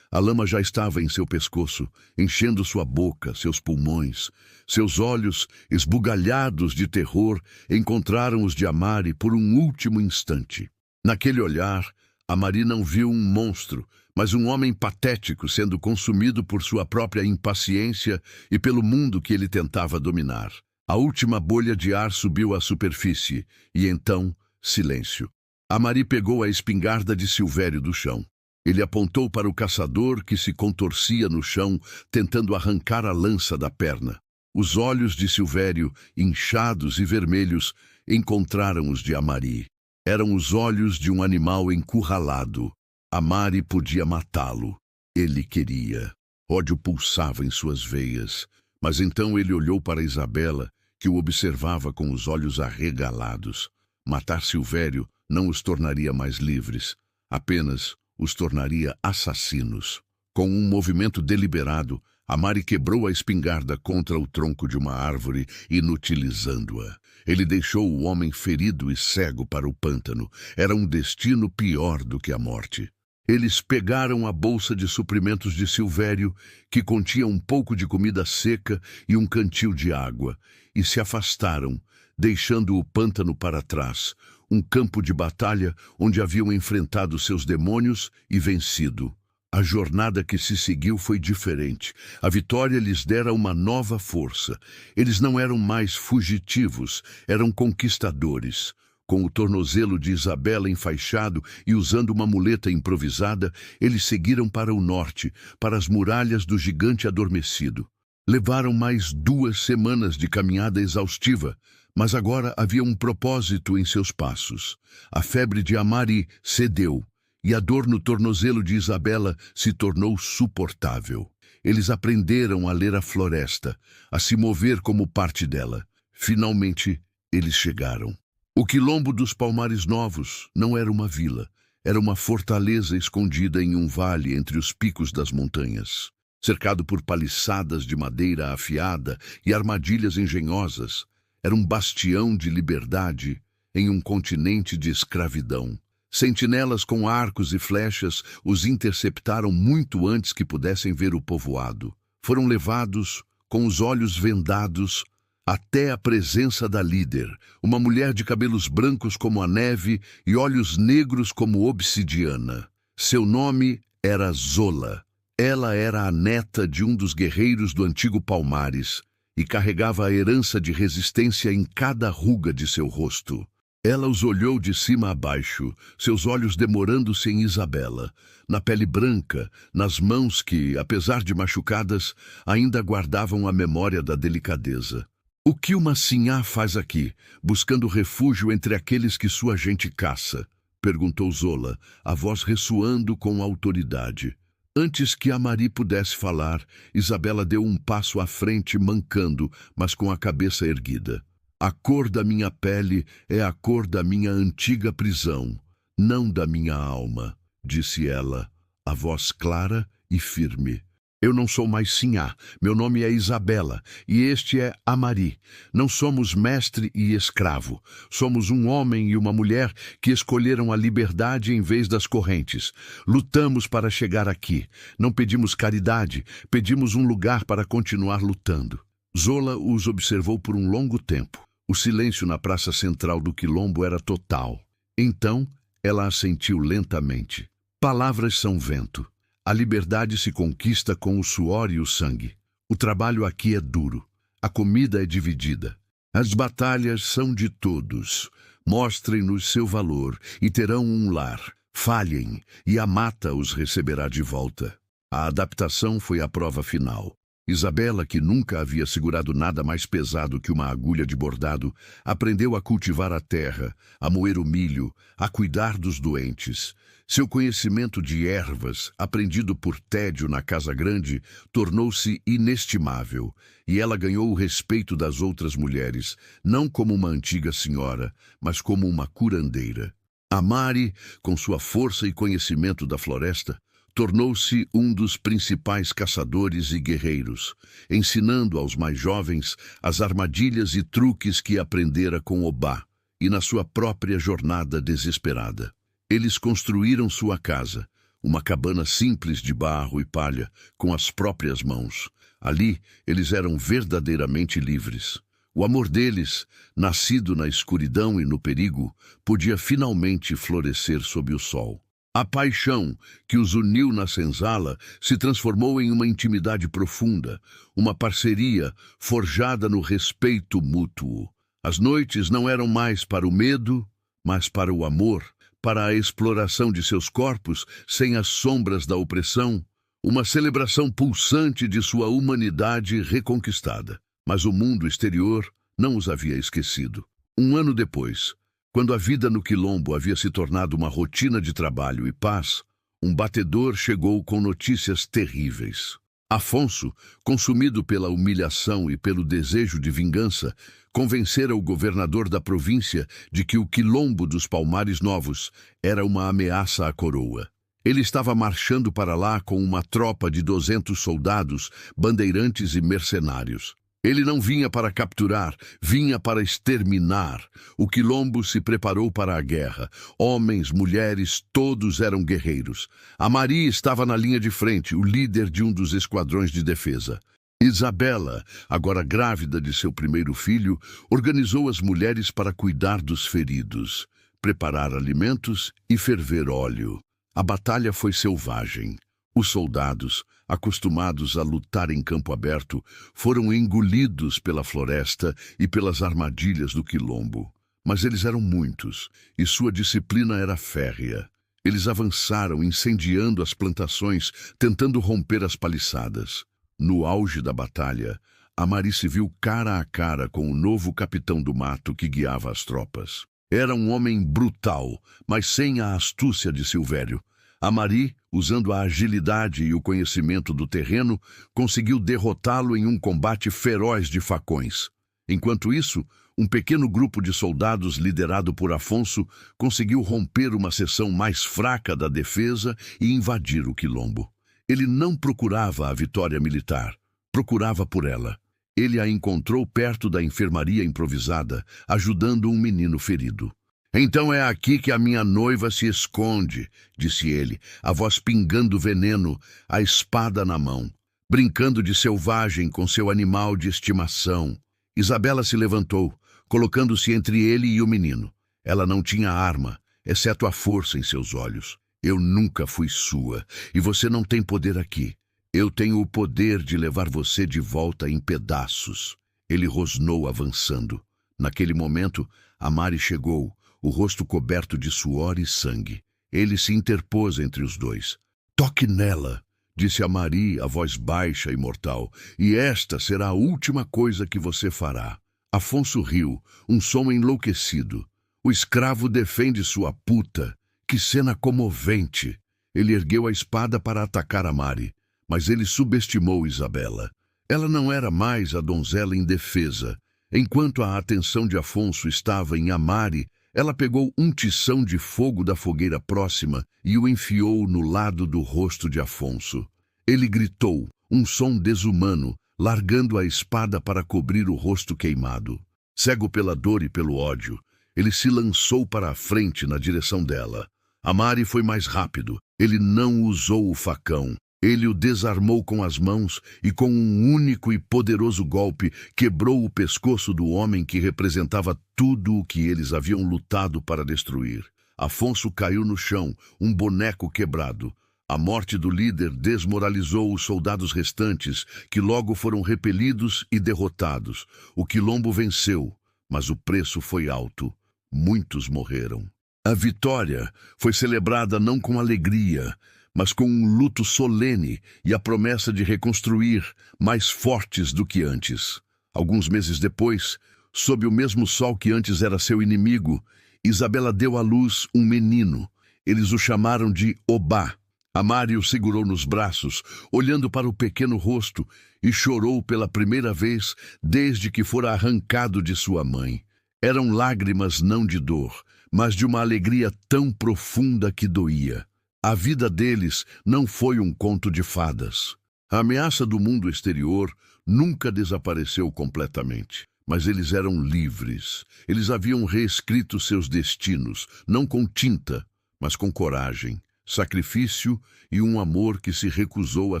A lama já estava em seu pescoço, enchendo sua boca, seus pulmões. Seus olhos, esbugalhados de terror, encontraram os de Amari por um último instante. Naquele olhar, Amari não viu um monstro, mas um homem patético sendo consumido por sua própria impaciência e pelo mundo que ele tentava dominar. A última bolha de ar subiu à superfície, e então, silêncio. Amari pegou a espingarda de Silvério do chão. Ele apontou para o caçador que se contorcia no chão, tentando arrancar a lança da perna. Os olhos de Silvério, inchados e vermelhos, encontraram os de Amari. Eram os olhos de um animal encurralado. Amari podia matá-lo. Ele queria. Ódio pulsava em suas veias. Mas então ele olhou para Isabela, que o observava com os olhos arregalados. Matar Silvério não os tornaria mais livres, apenas os tornaria assassinos. Com um movimento deliberado, Amari quebrou a espingarda contra o tronco de uma árvore, inutilizando-a. Ele deixou o homem ferido e cego para o pântano. Era um destino pior do que a morte. Eles pegaram a bolsa de suprimentos de Silvério, que continha um pouco de comida seca e um cantil de água, e se afastaram, deixando o pântano para trás, um campo de batalha onde haviam enfrentado seus demônios e vencido. A jornada que se seguiu foi diferente. A vitória lhes dera uma nova força. Eles não eram mais fugitivos, eram conquistadores. Com o tornozelo de Isabela enfaixado e usando uma muleta improvisada, eles seguiram para o norte, para as muralhas do gigante adormecido. Levaram mais 2 semanas de caminhada exaustiva, mas agora havia um propósito em seus passos. A febre de Amari cedeu, e a dor no tornozelo de Isabela se tornou suportável. Eles aprenderam a ler a floresta, a se mover como parte dela. Finalmente, eles chegaram. O quilombo dos Palmares Novos não era uma vila, era uma fortaleza escondida em um vale entre os picos das montanhas. Cercado por paliçadas de madeira afiada e armadilhas engenhosas, era um bastião de liberdade em um continente de escravidão. Sentinelas com arcos e flechas os interceptaram muito antes que pudessem ver o povoado. Foram levados, com os olhos vendados, até a presença da líder, uma mulher de cabelos brancos como a neve e olhos negros como obsidiana. Seu nome era Zola. Ela era a neta de um dos guerreiros do antigo Palmares e carregava a herança de resistência em cada ruga de seu rosto. Ela os olhou de cima a baixo, seus olhos demorando-se em Isabela, na pele branca, nas mãos que, apesar de machucadas, ainda guardavam a memória da delicadeza. O que uma sinhá faz aqui, buscando refúgio entre aqueles que sua gente caça? Perguntou Zola, a voz ressoando com autoridade. Antes que Amari pudesse falar, Isabela deu um passo à frente, mancando, mas com a cabeça erguida. A cor da minha pele é a cor da minha antiga prisão, não da minha alma, disse ela, a voz clara e firme. Eu não sou mais Sinhá, meu nome é Isabela, e este é Amari. Não somos mestre e escravo, somos um homem e uma mulher que escolheram a liberdade em vez das correntes. Lutamos para chegar aqui, não pedimos caridade, pedimos um lugar para continuar lutando. Zola os observou por um longo tempo. O silêncio na praça central do quilombo era total. Então ela assentiu lentamente. Palavras são vento. A liberdade se conquista com o suor e o sangue. O trabalho aqui é duro. A comida é dividida. As batalhas são de todos. Mostrem-nos seu valor e terão um lar. Falhem e a mata os receberá de volta. A adaptação foi a prova final. Isabela, que nunca havia segurado nada mais pesado que uma agulha de bordado, aprendeu a cultivar a terra, a moer o milho, a cuidar dos doentes. Seu conhecimento de ervas, aprendido por tédio na casa grande, tornou-se inestimável, e ela ganhou o respeito das outras mulheres, não como uma antiga senhora, mas como uma curandeira. A Mari, com sua força e conhecimento da floresta, tornou-se um dos principais caçadores e guerreiros, ensinando aos mais jovens as armadilhas e truques que aprendera com Obá e na sua própria jornada desesperada. Eles construíram sua casa, uma cabana simples de barro e palha, com as próprias mãos. Ali, eles eram verdadeiramente livres. O amor deles, nascido na escuridão e no perigo, podia finalmente florescer sob o sol. A paixão que os uniu na senzala se transformou em uma intimidade profunda, uma parceria forjada no respeito mútuo. As noites não eram mais para o medo, mas para o amor, para a exploração de seus corpos sem as sombras da opressão, uma celebração pulsante de sua humanidade reconquistada. Mas o mundo exterior não os havia esquecido. Um ano depois, quando a vida no quilombo havia se tornado uma rotina de trabalho e paz, um batedor chegou com notícias terríveis. Afonso, consumido pela humilhação e pelo desejo de vingança, convencera o governador da província de que o quilombo dos Palmares Novos era uma ameaça à coroa. Ele estava marchando para lá com uma tropa de 200 soldados, bandeirantes e mercenários. Ele não vinha para capturar, vinha para exterminar. O quilombo se preparou para a guerra. Homens, mulheres, todos eram guerreiros. A Mari estava na linha de frente, o líder de um dos esquadrões de defesa. Isabela, agora grávida de seu primeiro filho, organizou as mulheres para cuidar dos feridos, preparar alimentos e ferver óleo. A batalha foi selvagem. Os soldados, acostumados a lutar em campo aberto, foram engolidos pela floresta e pelas armadilhas do quilombo. Mas eles eram muitos, e sua disciplina era férrea. Eles avançaram, incendiando as plantações, tentando romper as paliçadas. No auge da batalha, a Mari se viu cara a cara com o novo capitão do mato que guiava as tropas. Era um homem brutal, mas sem a astúcia de Silvério. A Mari, usando a agilidade e o conhecimento do terreno, conseguiu derrotá-lo em um combate feroz de facões. Enquanto isso, um pequeno grupo de soldados liderado por Afonso conseguiu romper uma seção mais fraca da defesa e invadir o quilombo. Ele não procurava a vitória militar, procurava por ela. Ele a encontrou perto da enfermaria improvisada, ajudando um menino ferido. "Então é aqui que a minha noiva se esconde", disse ele, a voz pingando veneno, a espada na mão, brincando de selvagem com seu animal de estimação. Isabela se levantou, colocando-se entre ele e o menino. Ela não tinha arma, exceto a força em seus olhos. "Eu nunca fui sua, e você não tem poder aqui. Eu tenho o poder de levar você de volta em pedaços." Ele rosnou avançando. Naquele momento, a Mari chegou, o rosto coberto de suor e sangue. Ele se interpôs entre os dois. "Toque nela", disse a Mari, a voz baixa e mortal, "e esta será a última coisa que você fará." Afonso riu, um som enlouquecido. "O escravo defende sua puta. Que cena comovente!" Ele ergueu a espada para atacar a Mari, mas ele subestimou Isabela. Ela não era mais a donzela indefesa. Enquanto a atenção de Afonso estava em Mari, ela pegou um tição de fogo da fogueira próxima e o enfiou no lado do rosto de Afonso. Ele gritou, um som desumano, largando a espada para cobrir o rosto queimado. Cego pela dor e pelo ódio, ele se lançou para a frente na direção dela. A Mari foi mais rápido. Ele não usou o facão. Ele o desarmou com as mãos e, com um único e poderoso golpe, quebrou o pescoço do homem que representava tudo o que eles haviam lutado para destruir. Afonso caiu no chão, um boneco quebrado. A morte do líder desmoralizou os soldados restantes, que logo foram repelidos e derrotados. O quilombo venceu, mas o preço foi alto. Muitos morreram. A vitória foi celebrada não com alegria, mas com um luto solene e a promessa de reconstruir, mais fortes do que antes. Alguns meses depois, sob o mesmo sol que antes era seu inimigo, Isabela deu à luz um menino. Eles o chamaram de Obá. Amário o segurou nos braços, olhando para o pequeno rosto, e chorou pela primeira vez desde que fora arrancado de sua mãe. Eram lágrimas não de dor, mas de uma alegria tão profunda que doía. A vida deles não foi um conto de fadas. A ameaça do mundo exterior nunca desapareceu completamente. Mas eles eram livres. Eles haviam reescrito seus destinos, não com tinta, mas com coragem, sacrifício e um amor que se recusou a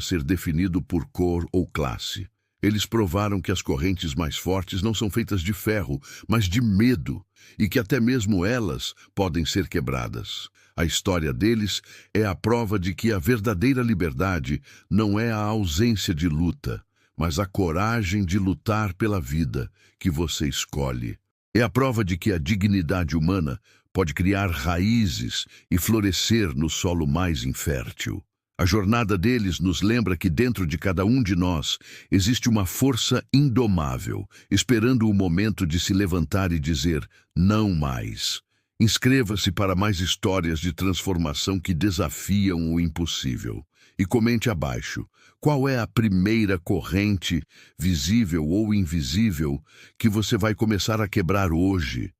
ser definido por cor ou classe. Eles provaram que as correntes mais fortes não são feitas de ferro, mas de medo, e que até mesmo elas podem ser quebradas. A história deles é a prova de que a verdadeira liberdade não é a ausência de luta, mas a coragem de lutar pela vida que você escolhe. É a prova de que a dignidade humana pode criar raízes e florescer no solo mais infértil. A jornada deles nos lembra que dentro de cada um de nós existe uma força indomável, esperando o momento de se levantar e dizer não mais. Inscreva-se para mais histórias de transformação que desafiam o impossível. E comente abaixo, qual é a primeira corrente, visível ou invisível, que você vai começar a quebrar hoje?